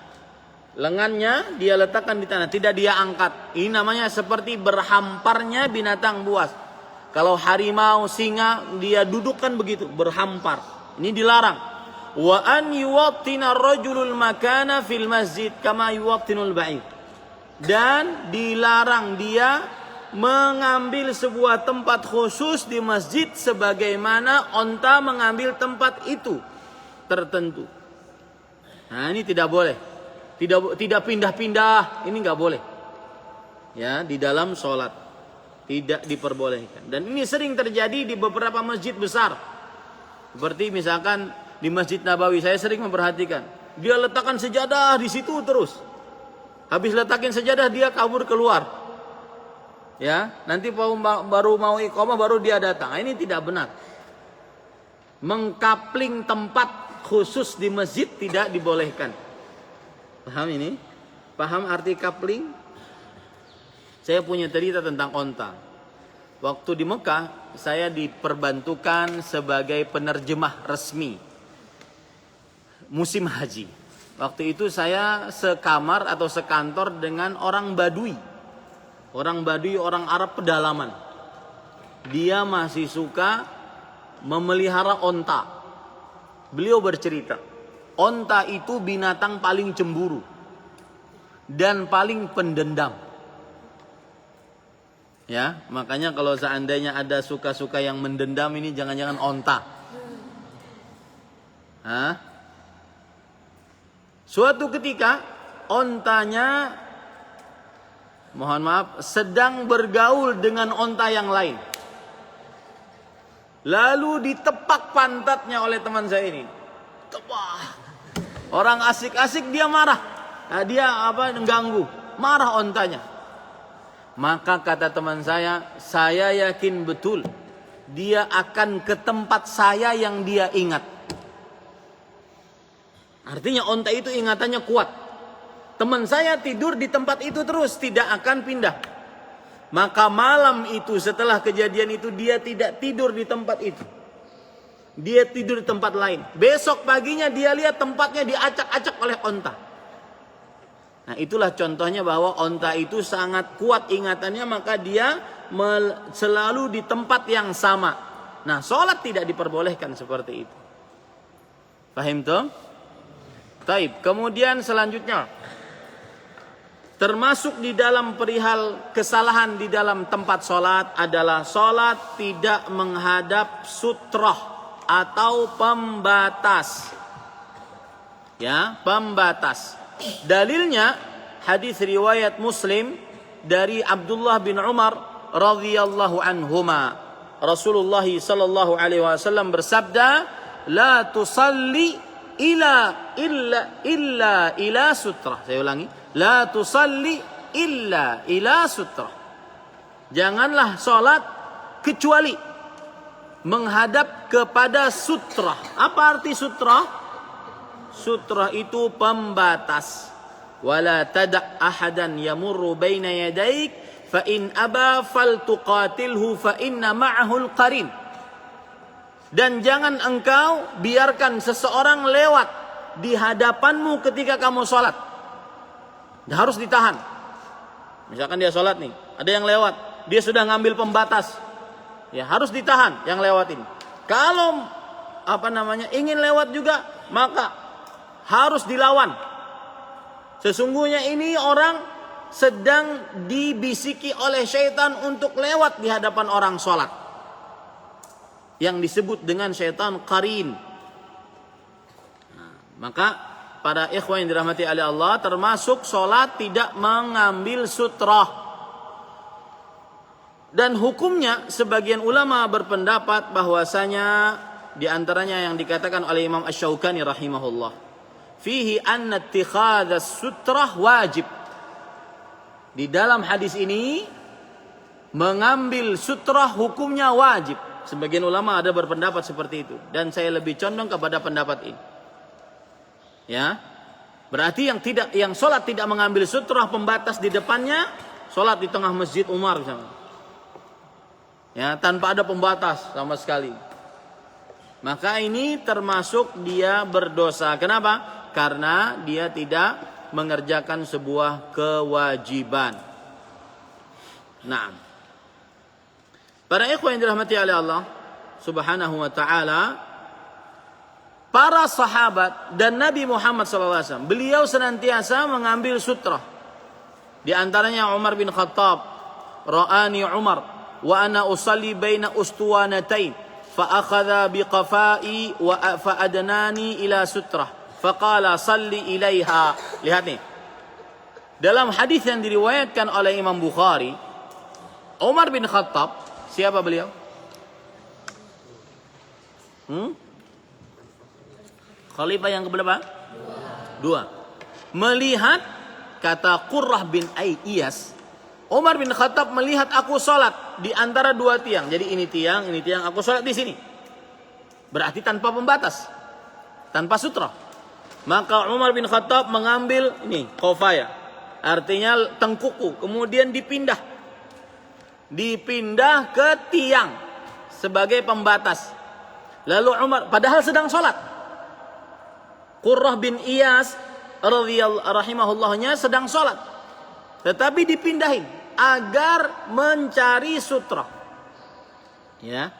lengannya dia letakkan di tanah, tidak dia angkat. Ini namanya seperti berhamparnya binatang buas. Kalau harimau, singa, dia dudukkan begitu, berhampar. Ini dilarang. Wa an yuwattina ar-rajulul makana fil masjid kama yuwattinul ba'ir. Dan dilarang dia mengambil sebuah tempat khusus di masjid sebagaimana onta mengambil tempat itu tertentu. Nah, ini tidak boleh. Tidak pindah-pindah, ini nggak boleh. Ya, di dalam sholat tidak diperbolehkan. Dan ini sering terjadi di beberapa masjid besar. Seperti misalkan di Masjid Nabawi, saya sering memperhatikan. Dia letakkan sejadah di situ terus. Habis letakin sejadah dia kabur keluar. Ya, nanti baru mau iqamah baru dia datang. Ini tidak benar. Mengkapling tempat khusus di masjid tidak dibolehkan. Paham ini? Paham arti kapling? Saya punya cerita tentang onta. Waktu di Mekah, saya diperbantukan sebagai penerjemah resmi musim haji. Waktu itu saya sekamar atau sekantor dengan orang Badui. Orang Badui, orang Arab pedalaman. Dia masih suka memelihara onta. Beliau bercerita, onta itu binatang paling cemburu dan paling pendendam. Ya, makanya kalau seandainya ada suka-suka yang mendendam, ini jangan-jangan onta. Hah? Suatu ketika ontanya, mohon maaf, sedang bergaul dengan onta yang lain. Lalu ditepak pantatnya oleh teman saya ini. Tepah. Orang asik-asik dia marah. Nah, dia mengganggu. Marah ontanya. Maka kata teman saya yakin betul dia akan ke tempat saya yang dia ingat. Artinya onta itu ingatannya kuat. Teman saya tidur di tempat itu terus, tidak akan pindah. Maka malam itu setelah kejadian itu dia tidak tidur di tempat itu. Dia tidur di tempat lain. Besok paginya dia lihat tempatnya diacak-acak oleh onta. Nah, itulah contohnya bahwa onta itu sangat kuat ingatannya, maka dia selalu di tempat yang sama. Nah, sholat tidak diperbolehkan seperti itu. Paham tuh? Taib. Kemudian selanjutnya, termasuk di dalam perihal kesalahan di dalam tempat sholat adalah sholat tidak menghadap sutroh atau pembatas. Ya, pembatas. Dalilnya hadis riwayat Muslim dari Abdullah bin Umar radhiyallahu anhuma. Rasulullah sallallahu alaihi wasallam bersabda, "La tusalli illa sutrah." Saya ulangi, "La tusalli illa sutrah." Janganlah salat kecuali menghadap kepada sutrah. Apa arti sutrah? Sutrah itu pembatas. Wala tada' ahadan yamurru baina yadaik fa in aba faltuqatilhu fa inna ma'ahul qarin. Dan jangan engkau biarkan seseorang lewat di hadapanmu ketika kamu sholat. Harus ditahan. Misalkan dia sholat nih, ada yang lewat, dia sudah ngambil pembatas. Ya, harus ditahan yang lewat ini. Kalau ingin lewat juga, maka harus dilawan. Sesungguhnya ini orang sedang dibisiki oleh syaitan untuk lewat di hadapan orang sholat, yang disebut dengan syaitan qarin. Nah, maka para ikhwan yang dirahmati oleh Allah, termasuk sholat tidak mengambil sutrah. Dan hukumnya sebagian ulama berpendapat bahwasanya di antaranya yang dikatakan oleh Imam Asy-Syaukani rahimahullah, fihi anna ittikhadhas sutrah wajib. Di dalam hadis ini mengambil sutrah hukumnya wajib. Sebagian ulama ada berpendapat seperti itu, dan saya lebih condong kepada pendapat ini. Ya. Berarti yang salat tidak mengambil sutrah pembatas di depannya, salat di tengah Masjid Umar misalnya. Ya, tanpa ada pembatas sama sekali. Maka ini termasuk dia berdosa. Kenapa? Karena dia tidak mengerjakan sebuah kewajiban. Nah, para ikhwan yang dirahmati oleh Allah Subhanahu wa taala, para sahabat dan Nabi Muhammad SAW, beliau senantiasa mengambil sutrah. Di antaranya Umar bin Khattab, ra'ani Umar wa ana usalli baina ustuwanatain fa akhadha biqafa'i wa fa adnani ila sutrah fa qala salli ilaiha. Lihat nih, dalam hadis yang diriwayatkan oleh Imam Bukhari, Umar bin Khattab, siapa beliau? Khalifah yang keberapa? Dua. Melihat, kata Qurrah bin Iyas, Umar bin Khattab melihat aku sholat di antara dua tiang. Jadi ini tiang, aku sholat di sini. Berarti tanpa pembatas, tanpa sutra. Maka Umar bin Khattab mengambil ini qafaya, artinya tengkuku, kemudian dipindah ke tiang sebagai pembatas. Lalu Umar, padahal sedang sholat, Qurrah bin Iyas rahimahullahnya sedang sholat, tetapi dipindahin agar mencari sutra. Ya.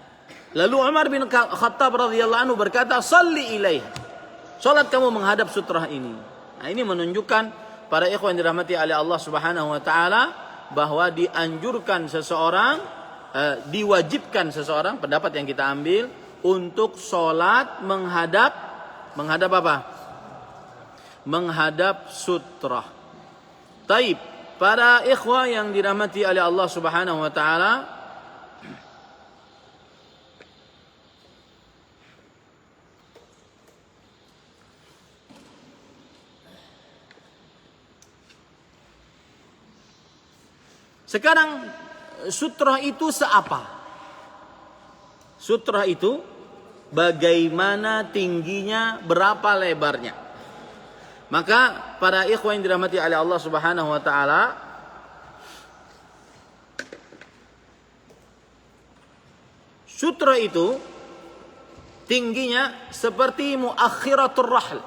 Lalu Umar bin Khattab radhiyallahu anhu berkata, "Shalli ilaiha." Salat kamu menghadap sutra ini. Nah, ini menunjukkan para ikhwan yang dirahmati oleh Allah Subhanahu wa taala bahwa dianjurkan seseorang, diwajibkan seseorang, pendapat yang kita ambil, untuk salat menghadap apa? Menghadap sutra. Taib. Para ikhwah yang dirahmati oleh Allah Subhanahu wa taala, sekarang sutra itu seapa? Sutra itu bagaimana tingginya, berapa lebarnya? Maka para ikhwan yang dirahmati oleh Allah Subhanahu wa taala, sutra itu tingginya seperti muakhiratul rahl.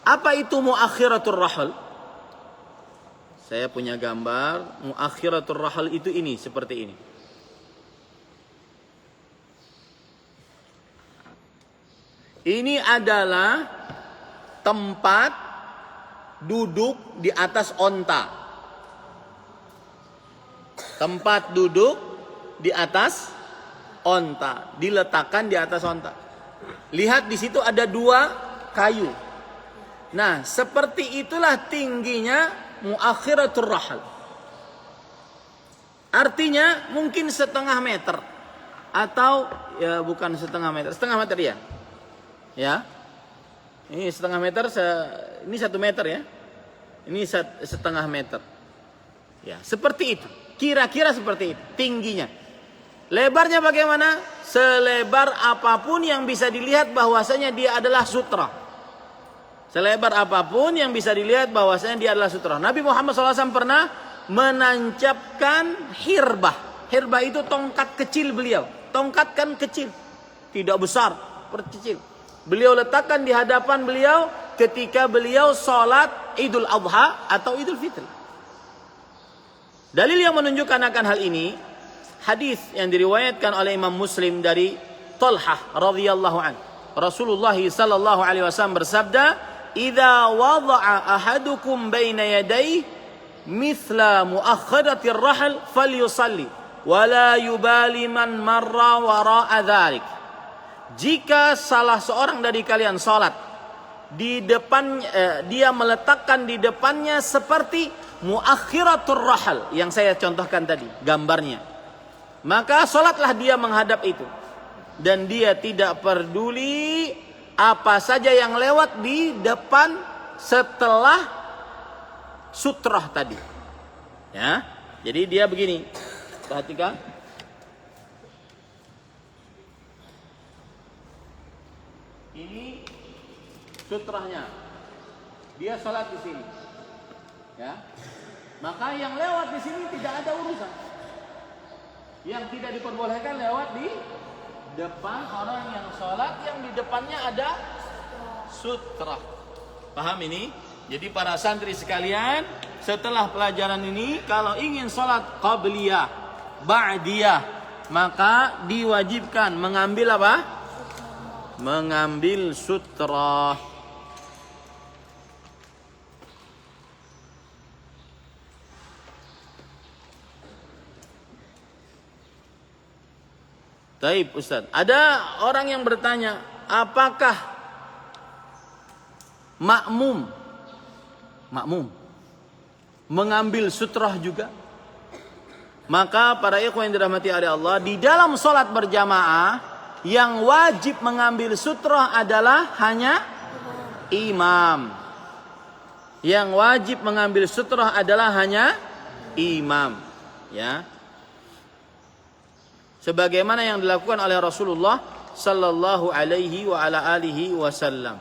Apa itu muakhiratul rahl? Saya punya gambar muakhiratul rahl itu ini, seperti ini. Ini adalah tempat duduk di atas onta. Tempat duduk di atas onta, diletakkan di atas onta. Lihat di situ ada dua kayu. Nah, seperti itulah tingginya muakhiratul rahl. Artinya mungkin setengah meter. atau ya bukan setengah meter ya. Ya. Ini setengah meter, ini 1 meter ya. Ini setengah meter. Ya, seperti itu. Kira-kira seperti itu tingginya. Lebarnya bagaimana? Selebar apapun yang bisa dilihat bahwasanya dia adalah sutra. Selebar apapun yang bisa dilihat bahwasanya dia adalah sutra. Nabi Muhammad SAW pernah menancapkan hirbah. Hirbah itu tongkat kecil beliau. Tongkat kan kecil, tidak besar, kecil. Beliau letakkan di hadapan beliau ketika beliau sholat Idul Adha atau Idul Fitri. Dalil yang menunjukkan akan hal ini, hadis yang diriwayatkan oleh Imam Muslim dari Talhah radhiyallahu anhu. Rasulullah sallallahu alaihi wasallam bersabda, "Idza wada'a ahadukum baina yadayhi mithla muakhkhadatir rahl falyusalli wa la yubali man marra wara'a dzalik." Jika salah seorang dari kalian salat di depan dia meletakkan di depannya seperti muakhiratur rahal yang saya contohkan tadi gambarnya, maka salatlah dia menghadap itu dan dia tidak peduli apa saja yang lewat di depan setelah sutrah tadi. Ya, jadi dia begini, perhatikan. Ini sutrahnya. Dia salat di sini. Ya. Maka yang lewat di sini tidak ada urusan. Yang tidak diperbolehkan lewat di depan orang yang salat yang di depannya ada sutra. Paham ini? Jadi para santri sekalian, setelah pelajaran ini kalau ingin salat qabliyah, ba'diyah, maka diwajibkan mengambil apa? Mengambil sutra. Taib Ustaz. Ada orang yang bertanya, apakah makmum mengambil sutrah juga? Maka para ikhwan yang dirahmati oleh Allah, di dalam salat berjamaah yang wajib mengambil sutrah adalah hanya imam. Yang wajib mengambil sutrah adalah hanya imam, ya. Sebagaimana yang dilakukan oleh Rasulullah sallallahu alaihi wa ala alihi wasallam.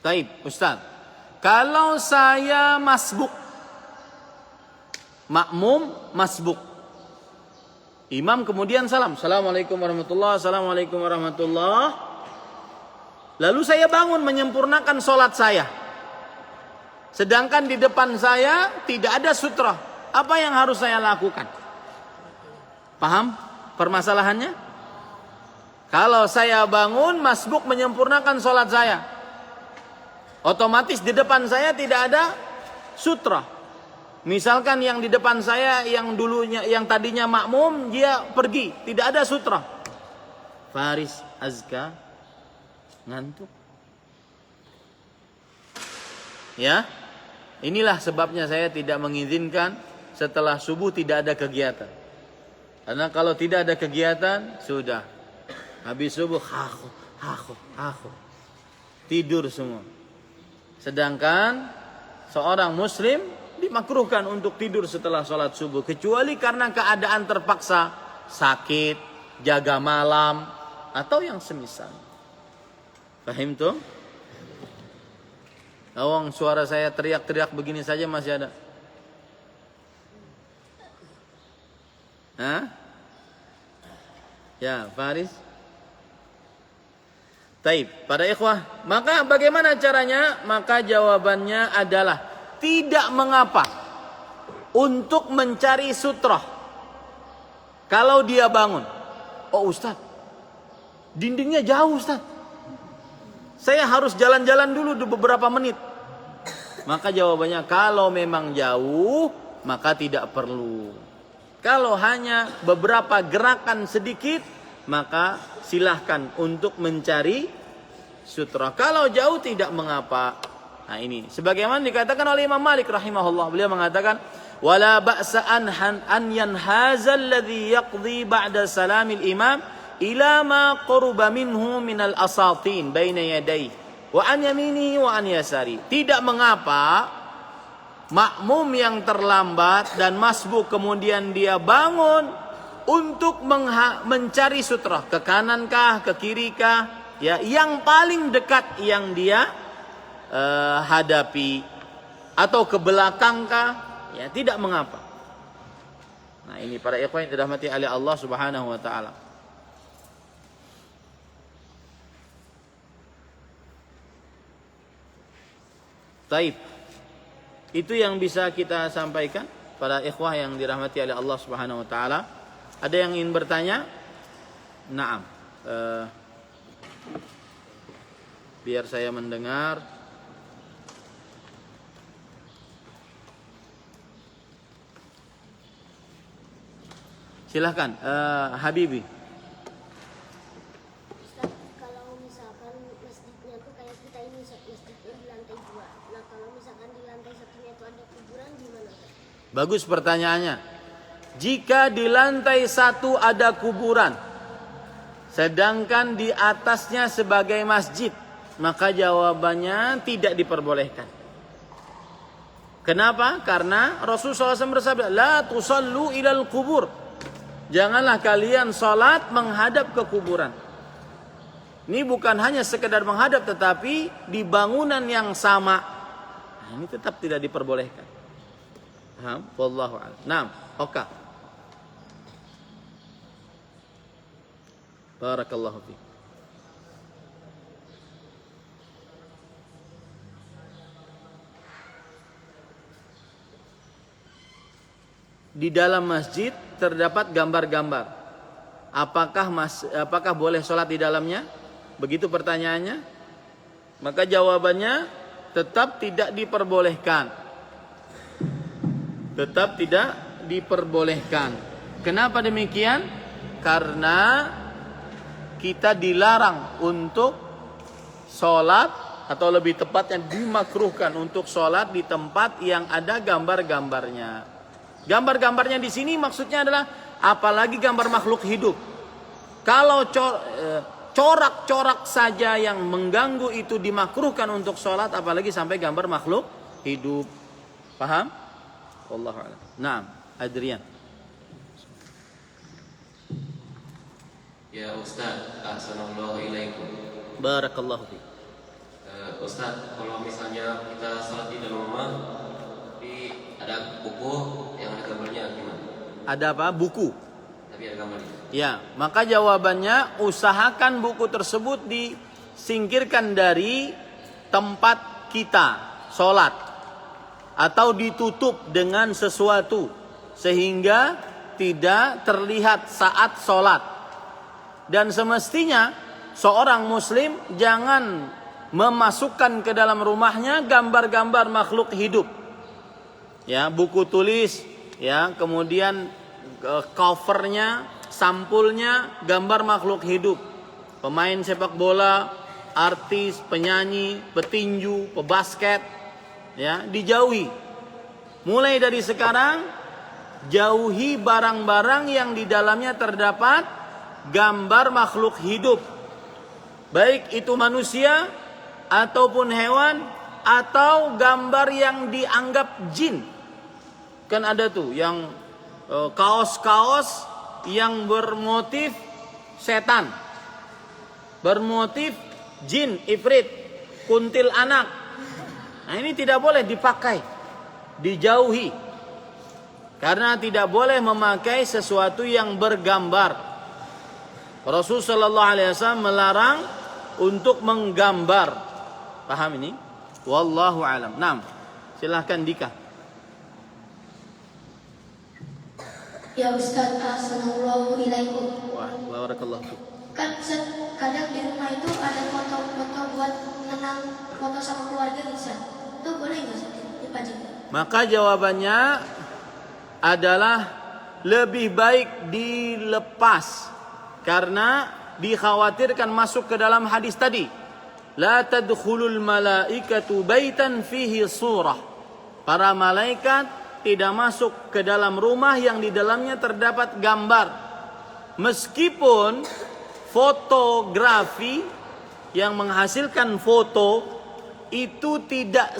Taib, Ustaz. Kalau saya masbuk, makmum masbuk, imam kemudian salam, assalamualaikum warahmatullahi, assalamualaikum warahmatullahi. Lalu saya bangun menyempurnakan sholat saya, sedangkan di depan saya tidak ada sutra. Apa yang harus saya lakukan? Paham permasalahannya? Kalau saya bangun masbuk menyempurnakan sholat saya, otomatis di depan saya tidak ada sutra. Misalkan yang di depan saya yang tadinya makmum, dia pergi, tidak ada sutra. Faris Azka ngantuk. Ya. Inilah sebabnya saya tidak mengizinkan setelah subuh tidak ada kegiatan. Karena kalau tidak ada kegiatan, sudah habis subuh tidur semua. Sedangkan seorang muslim dimakruhkan untuk tidur setelah sholat subuh, kecuali karena keadaan terpaksa, sakit, jaga malam, atau yang semisal. Paham tuh? Awang suara saya teriak-teriak begini saja masih ada. Hah? Ya, Faris. Taib, para ikhwah, maka bagaimana caranya? Maka jawabannya adalah tidak mengapa untuk mencari sutrah. Kalau dia bangun, oh Ustaz, dindingnya jauh Ustaz, saya harus jalan-jalan dulu beberapa menit. Maka jawabannya, kalau memang jauh, maka tidak perlu. Kalau hanya beberapa gerakan sedikit, maka silahkan untuk mencari sutra. Kalau jauh tidak mengapa. Nah ini sebagaimana dikatakan oleh Imam Malik rahimahullah, beliau mengatakan wala ba'sa an yanhaza alladhi yaqdi ba'da salamil imam ila ma quruba minhu minal asatin baina yadayhi wa an yaminihi wa an yasari. Tidak mengapa makmum yang terlambat dan masbuk kemudian dia bangun untuk mencari sutra, ke kanankah, ke kirikah, ya, yang paling dekat yang dia hadapi, atau ke belakangkah, ya, tidak mengapa. Nah ini para ikhwan yang dirahmati oleh Allah Subhanahu wa taala. Taib. Itu yang bisa kita sampaikan para ikhwah yang dirahmati oleh Allah Subhanahu wa taala. Ada yang ingin bertanya? Naam. Biar saya mendengar. Silahkan, Habibi. Ustaz, kalau misalkan masjidnya tuh kayak kita ini, masjidnya di lantai 2. Nah kalau misalkan di lantai 1-nya itu ada kuburan gimana? Bagus pertanyaannya. Jika di lantai 1 ada kuburan, sedangkan di atasnya sebagai masjid, maka jawabannya tidak diperbolehkan. Kenapa? Karena Rasulullah SAW bersabda, la tusallu ilal kubur. Janganlah kalian salat menghadap ke kuburan. Ini bukan hanya sekedar menghadap, tetapi di bangunan yang sama. Nah, ini tetap tidak diperbolehkan. Paham? Wallahu a'lam. Naam, oke. Barakallahu fiik. Di dalam masjid terdapat gambar-gambar. Apakah boleh sholat di dalamnya? Begitu pertanyaannya. Maka jawabannya tetap tidak diperbolehkan. Tetap tidak diperbolehkan. Kenapa demikian? Karena kita dilarang untuk sholat, atau lebih tepatnya dimakruhkan untuk sholat di tempat yang ada gambar-gambarnya. Gambar-gambarnya di sini maksudnya adalah apalagi gambar makhluk hidup. Kalau corak-corak saja yang mengganggu itu dimakruhkan untuk sholat, apalagi sampai gambar makhluk hidup. Paham? Wallahu a'lam. Naam, Adrian. Ya Ustaz, assalamualaikum. Barakallahu fiik. Ustaz, kalau misalnya kita sholat di dalam rumah, ada buku yang ada gambarnya gimana? Ada apa? Buku. Tapi ada gambarnya. Ya, maka jawabannya usahakan buku tersebut disingkirkan dari tempat kita sholat, atau ditutup dengan sesuatu sehingga tidak terlihat saat sholat. Dan semestinya seorang muslim jangan memasukkan ke dalam rumahnya gambar-gambar makhluk hidup. Ya, buku tulis, ya, kemudian covernya, sampulnya gambar makhluk hidup, pemain sepak bola, artis, penyanyi, petinju, pebasket, ya, dijauhi. Mulai dari sekarang jauhi barang-barang yang di dalamnya terdapat gambar makhluk hidup, baik itu manusia ataupun hewan, atau gambar yang dianggap jin. Kan ada tuh yang kaos-kaos yang bermotif setan, bermotif jin, ifrit, kuntil anak. Nah ini tidak boleh dipakai, dijauhi. Karena tidak boleh memakai sesuatu yang bergambar. Rasulullah sallallahu alaihi wasallam melarang untuk menggambar. Paham ini? Wallahu alam. Naam. Silahkan Dika. Ya Ustaz, assalamualaikum. Wah, barakallahu fiik. Kan kadang di rumah itu ada foto-foto buat mengenang foto sama keluarga bisa. Itu boleh nggak Ustaz dipajang? Maka jawabannya adalah lebih baik dilepas Karena dikhawatirkan masuk ke dalam hadis tadi. La tadkhulul malaikatu baitan fihi surah. Para malaikat tidak masuk ke dalam rumah yang di dalamnya terdapat gambar. Meskipun fotografi yang menghasilkan foto itu tidak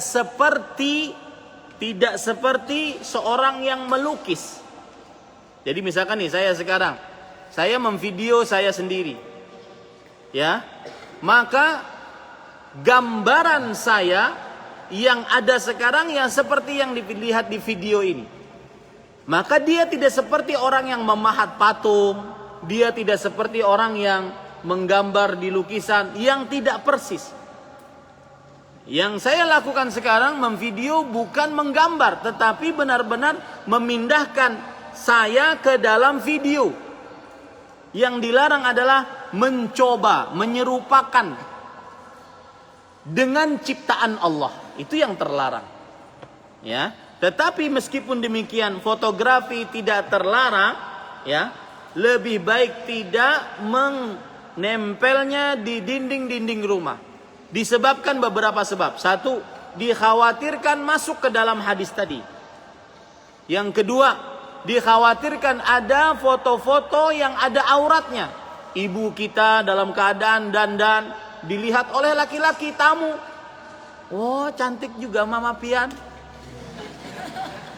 seperti seorang yang melukis. Jadi misalkan nih saya memvideo saya sendiri. Ya. Maka gambaran saya yang ada sekarang yang seperti yang dilihat di video ini. Maka dia tidak seperti orang yang memahat patung, dia tidak seperti orang yang menggambar di lukisan yang tidak persis. Yang saya lakukan sekarang memvideo bukan menggambar, tetapi benar-benar memindahkan saya ke dalam video. Yang dilarang adalah mencoba, menyerupakan dengan ciptaan Allah. Itu yang terlarang. Ya. Tetapi meskipun demikian fotografi tidak terlarang, ya, lebih baik tidak menempelnya di dinding-dinding rumah. Disebabkan beberapa sebab. Satu, dikhawatirkan masuk ke dalam hadis tadi. Yang kedua, dikhawatirkan ada foto-foto yang ada auratnya. Ibu kita dalam keadaan dandan dilihat oleh laki-laki tamu. Oh, cantik juga Mama Pian.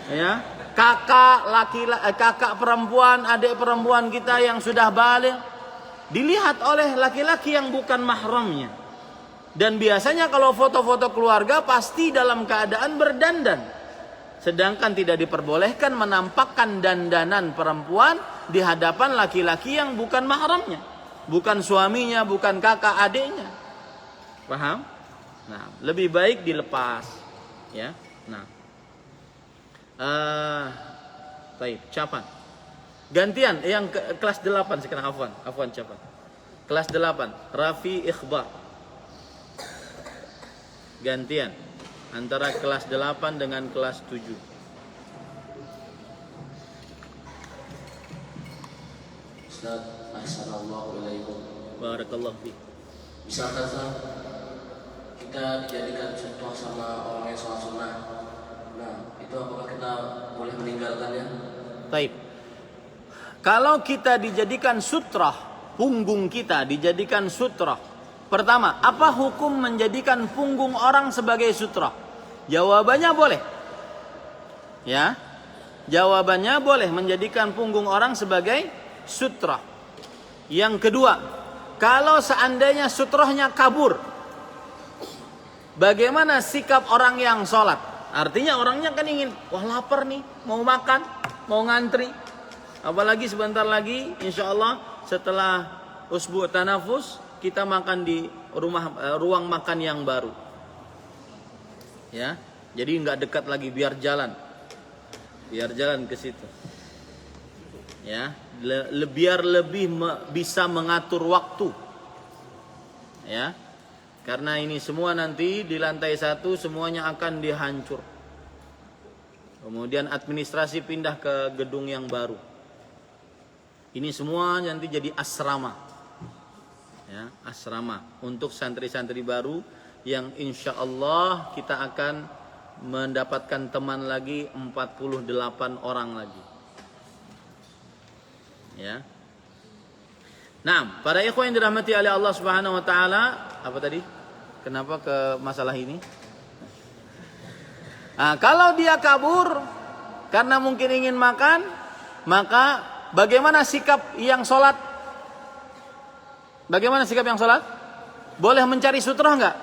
Ya, kakak perempuan, adik perempuan kita yang sudah balik dilihat oleh laki-laki yang bukan mahramnya. Dan biasanya kalau foto-foto keluarga pasti dalam keadaan berdandan. Sedangkan tidak diperbolehkan menampakkan dandanan perempuan di hadapan laki-laki yang bukan mahramnya. Bukan suaminya, bukan kakak adiknya. Paham? Nah, lebih baik dilepas. Ya. Nah. Baik, Capan. Gantian yang kelas 8 sekarang, Afwan Capan. Kelas 8, Rafi Ikhbar. Gantian antara kelas 8 dengan kelas 7. Ustaz, assalamualaikum. Barakallahu fiik. Misalkan kita dijadikan contoh sama orang yang sholat sunnah. Nah, itu apakah kita boleh meninggalkannya? Baik. Kalau kita dijadikan sutrah, punggung kita dijadikan sutrah. Pertama, apa hukum menjadikan punggung orang sebagai sutrah? Jawabannya boleh. Ya. Jawabannya boleh menjadikan punggung orang sebagai sutrah. Yang kedua, kalau seandainya sutrahnya kabur, bagaimana sikap orang yang sholat? Artinya orangnya kan ingin, wah lapar nih, mau makan, mau ngantri. Apalagi sebentar lagi, insya Allah setelah usbu' tanafus, kita makan di ruang makan yang baru. Ya, jadi nggak dekat lagi, biar jalan ke situ. Ya, biar lebih bisa mengatur waktu. Ya, karena ini semua nanti di lantai 1 semuanya akan dihancur. Kemudian administrasi pindah ke gedung yang baru. Ini semua nanti jadi asrama. Ya, asrama untuk santri-santri baru yang insya Allah kita akan mendapatkan teman lagi 48 orang lagi. Ya. Nah, para ikhwan yang dirahmati oleh Allah Subhanahu wa taala, apa tadi? Kenapa ke masalah ini? Nah, kalau dia kabur karena mungkin ingin makan, maka bagaimana sikap yang sholat? Bagaimana sikap yang sholat? Boleh mencari sutrah enggak?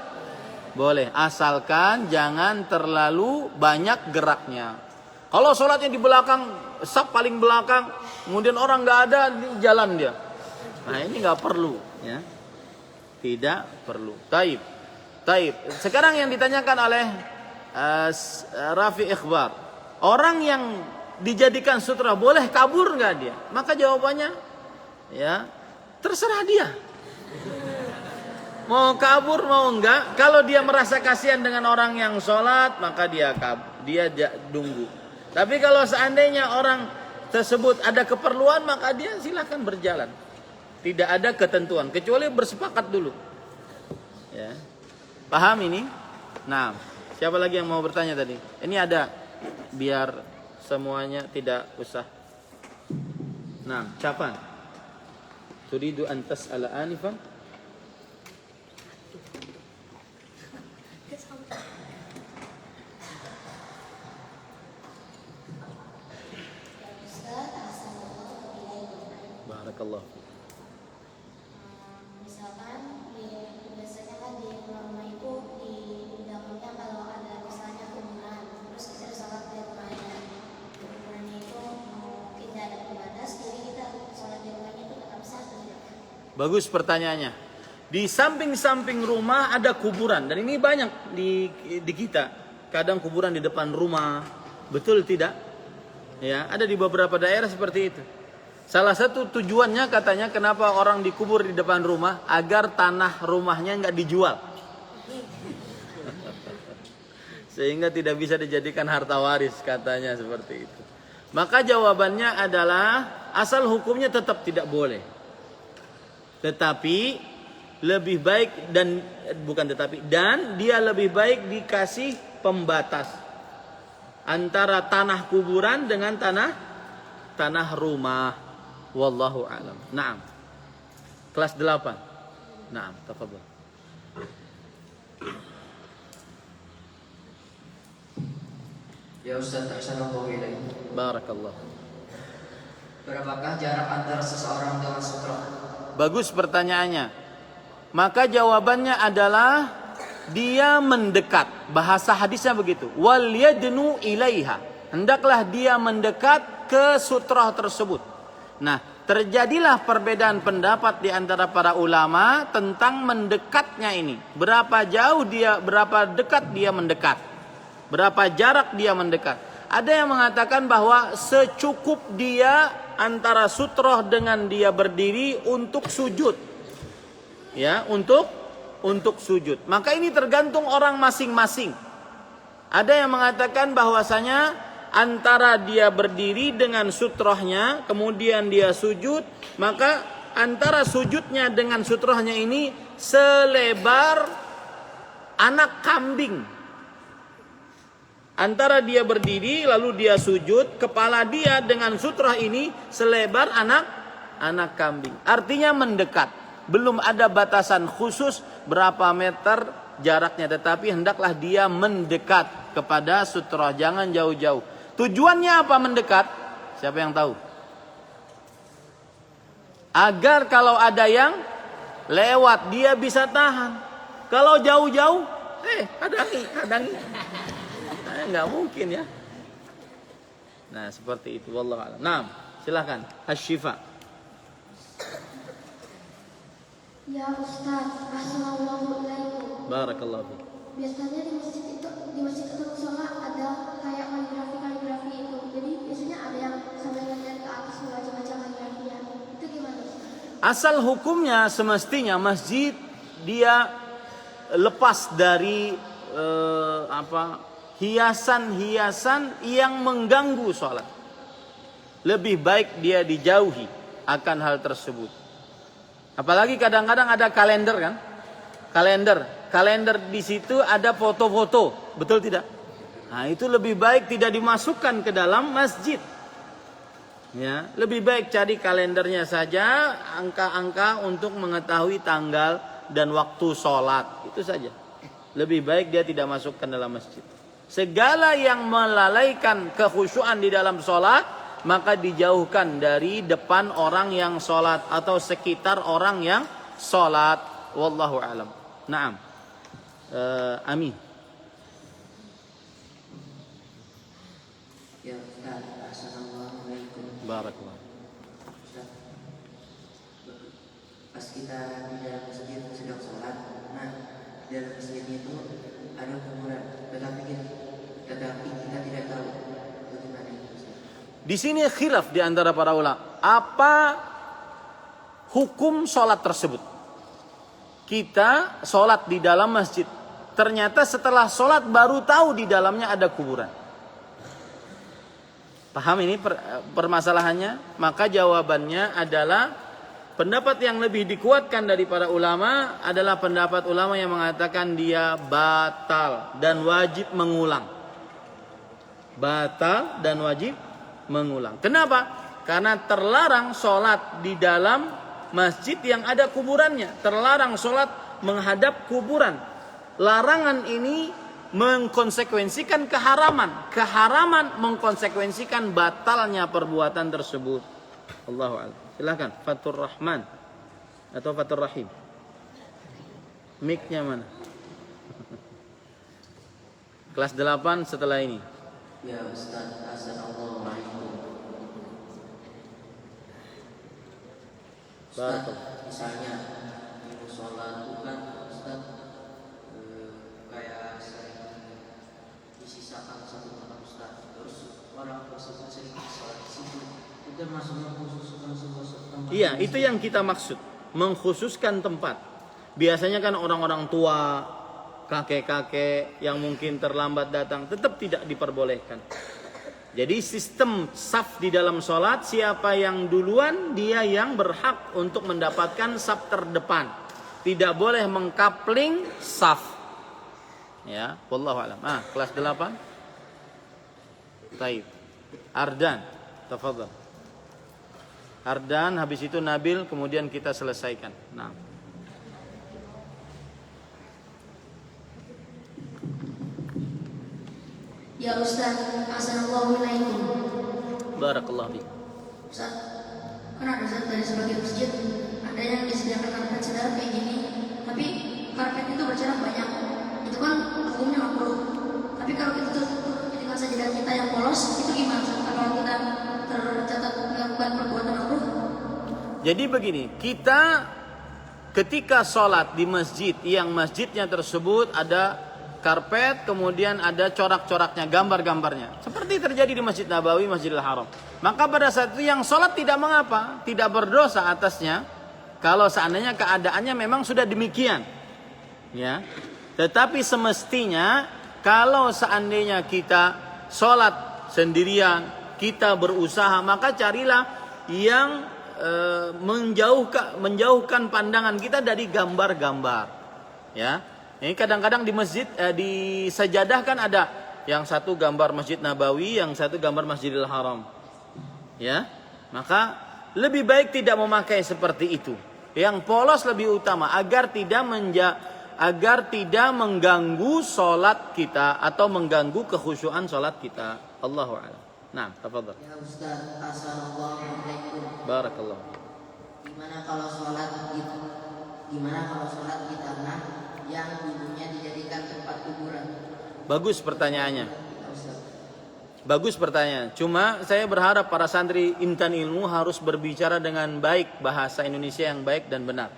Boleh, asalkan jangan terlalu banyak geraknya. Kalau sholatnya di belakang, saf paling belakang, kemudian orang enggak ada, jalan dia. Nah ini enggak perlu, ya. Tidak perlu. Taib. Sekarang yang ditanyakan oleh Rafi Ikhbar, orang yang dijadikan sutrah boleh kabur enggak dia? Maka jawabannya, ya terserah dia. Mau kabur mau enggak, kalau dia merasa kasihan dengan orang yang sholat, maka dia tunggu. Tapi kalau seandainya orang tersebut ada keperluan, maka dia silakan berjalan. Tidak ada ketentuan kecuali bersepakat dulu. Ya. Paham ini? Nah, siapa lagi yang mau bertanya tadi? Ini ada biar semuanya tidak usah. Nah, siapa? Turidu an tas'ala anifan? Barakallah. Misalkan biasanya kan di rumah itu di dapurnya kalau ada misalnya kuburan, terus kita sholat di rumahnya. Kuburannya itu mungkin tidak ada pembatas, jadi kita sholat di rumahnya itu tetap sah atau tidak? Bagus pertanyaannya. Di samping-samping rumah ada kuburan dan ini banyak di kita. Kadang kuburan di depan rumah, betul tidak? Ya, ada di beberapa daerah seperti itu. Salah satu tujuannya katanya kenapa orang dikubur di depan rumah agar tanah rumahnya nggak dijual, sehingga tidak bisa dijadikan harta waris katanya seperti itu. Maka jawabannya adalah asal hukumnya tetap tidak boleh, tetapi lebih baik dan dia lebih baik dikasih pembatas antara tanah kuburan dengan tanah rumah. Wallahu a'lam. Naam. Kelas 8. Naam, tafadhol. Ya Ustaz, ahsanallahu ilaik. Barakallah. Berapakah jarak antara seseorang dengan sutra? Bagus pertanyaannya. Maka jawabannya adalah dia mendekat. Bahasa hadisnya begitu. Wal yadnu ilaiha. Hendaklah dia mendekat ke sutra tersebut. Nah, terjadilah perbedaan pendapat di antara para ulama tentang mendekatnya ini. Berapa dekat dia mendekat? Berapa jarak dia mendekat? Ada yang mengatakan bahwa secukup dia antara sutroh dengan dia berdiri untuk sujud. Ya, untuk sujud. Maka ini tergantung orang masing-masing. Ada yang mengatakan bahwasanya antara dia berdiri dengan sutrohnya, kemudian dia sujud, maka antara sujudnya dengan sutrohnya ini selebar anak kambing. Antara dia berdiri lalu dia sujud, kepala dia dengan sutroh ini selebar anak kambing. Artinya mendekat. Belum ada batasan khusus berapa meter jaraknya, tetapi hendaklah dia mendekat kepada sutroh, jangan jauh-jauh. Tujuannya apa mendekat? Siapa yang tahu? Agar kalau ada yang lewat dia bisa tahan. Kalau jauh-jauh, hadangi. Nah, nggak mungkin ya. Nah, seperti itu. Wallahu a'lam. Nah, silakan. Asy-Syifa. Ya Ustaz, assalamualaikum. Barakallahu fiik. Biasanya di masjid itu musola ada kayak kaligrafi itu. Jadi biasanya ada yang sambil ngeliat ke atas membaca kaligrafinya. Itu gimana Ustaz? Asal hukumnya semestinya masjid dia lepas dari hiasan-hiasan yang mengganggu sholat. Lebih baik dia dijauhi akan hal tersebut. Apalagi kadang-kadang ada kalender kan? Kalender di situ ada foto-foto, betul tidak? Nah, itu lebih baik tidak dimasukkan ke dalam masjid. Ya, lebih baik cari kalendernya saja, angka-angka untuk mengetahui tanggal dan waktu sholat, itu saja. Lebih baik dia tidak masukkan dalam masjid. Segala yang melalaikan kekhusyuan di dalam sholat, maka dijauhkan dari depan orang yang sholat atau sekitar orang yang sholat. Wallahu a'lam. Naam. Amin. Ya Ustaz, assalamualaikum. Barakallah. Ustaz, pas kita di dalam masjid sedang sholat, nah di dalam masjid itu ada kuburan, tetapi kita tidak tahu bagaimana itu Ustaz. Di sini khilaf di antara para ulama. Apa hukum sholat tersebut? Kita sholat di dalam masjid. Ternyata setelah sholat baru tahu di dalamnya ada kuburan. Paham ini permasalahannya? Maka jawabannya adalah pendapat yang lebih dikuatkan dari para ulama adalah pendapat ulama yang mengatakan dia batal dan wajib mengulang. Batal dan wajib mengulang. Kenapa? Karena terlarang sholat di dalam masjid yang ada kuburannya. Terlarang sholat menghadap kuburan. Larangan ini mengkonsekuensikan keharaman. Keharaman mengkonsekuensikan batalnya perbuatan tersebut. Allahu a'lam. Silakan Fatur Rahman atau Fatur Rahim. Mic-nya mana? Kelas 8 setelah ini. Ya Ustaz, Assalamualaikum. Ustaz, misalnya ibu sholat itu kan Ustaz kayak sering disisakan satu tempat Ustaz. Terus orang tersebut sering sholat di situ. Itu maksudnya mengkhususkan sebuah tempat. Iya, itu yang kita maksud, mengkhususkan tempat. Biasanya kan orang-orang tua, kakek-kakek yang mungkin terlambat datang tetap tidak diperbolehkan. Jadi sistem saf di dalam sholat, siapa yang duluan dia yang berhak untuk mendapatkan saf terdepan. Tidak boleh mengkapling saf. Ya, wallahu a'lam. Kelas 8. Taib. Ardan, tafadhal. Ardan, habis itu Nabil, kemudian kita selesaikan. Nah. Ya Ustaz, Assalamualaikum. Barakallahu fiik. Ustaz, kan ada Ustaz dari sebagian masjid ada yang disediakan karpet sedarah kayak gini, tapi karpet itu bercak banyak. Itu kan hukumnya makruh. Tapi kalau kita tutup dengan sajadah kita yang polos, itu gimana Ustaz? Kalau kita tercatat melakukan perbuatan makruh? Jadi begini, kita ketika sholat di masjid yang masjidnya tersebut ada karpet, kemudian ada corak-coraknya, gambar-gambarnya. Seperti terjadi di Masjid Nabawi, Masjidil Haram. Maka pada saat itu yang sholat tidak mengapa, tidak berdosa atasnya. Kalau seandainya keadaannya memang sudah demikian. Ya. Tetapi semestinya kalau seandainya kita sholat sendirian, kita berusaha, maka carilah yang menjauhkan pandangan kita dari gambar-gambar. Ya. Ini kadang-kadang di masjid, di sajadah kan ada yang satu gambar Masjid Nabawi, yang satu gambar Masjidil Haram. Ya, maka lebih baik tidak memakai seperti itu. Yang polos lebih utama agar tidak mengganggu sholat kita atau mengganggu kekhusyuan sholat kita. Allahu a'lam. Nah, tafadhal. Ya Ustaz, Assalamualaikum. Barakallah. Gimana kalau sholat di tanah yang dulunya dijadikan tempat kuburan? Bagus pertanyaannya. Bagus pertanyaan. Cuma saya berharap para santri Intan Ilmu harus berbicara dengan baik, bahasa Indonesia yang baik dan benar.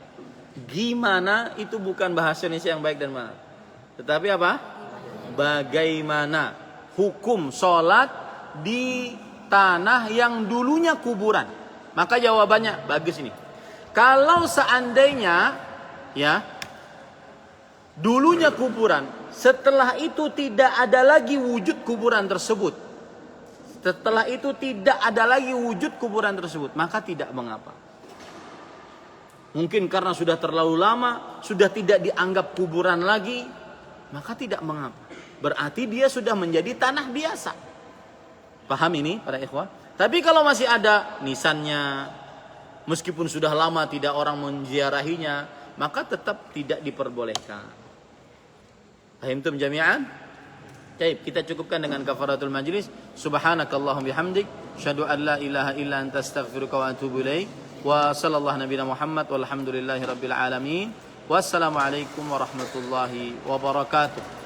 Gimana itu bukan bahasa Indonesia yang baik dan benar. Tetapi apa? Bagaimana hukum sholat di tanah yang dulunya kuburan? Maka jawabannya bagus ini. Kalau seandainya ya dulunya kuburan, setelah itu tidak ada lagi wujud kuburan tersebut. Setelah itu tidak ada lagi wujud kuburan tersebut, maka tidak mengapa. Mungkin karena sudah terlalu lama, sudah tidak dianggap kuburan lagi, maka tidak mengapa. Berarti dia sudah menjadi tanah biasa. Paham ini para ikhwah? Tapi kalau masih ada nisannya, meskipun sudah lama tidak orang menziarahinya, maka tetap tidak diperbolehkan. Fahimtum jami'an? Baik, kita cukupkan dengan kafaratul majlis. Subhanakallahumma bihamdik, asyhadu an la ilaha illa anta astaghfiruka wa atubu ilaik. Wa sallallahu nabiyana Muhammad walhamdulillahi rabbil alamin. Wassalamualaikum warahmatullahi wabarakatuh.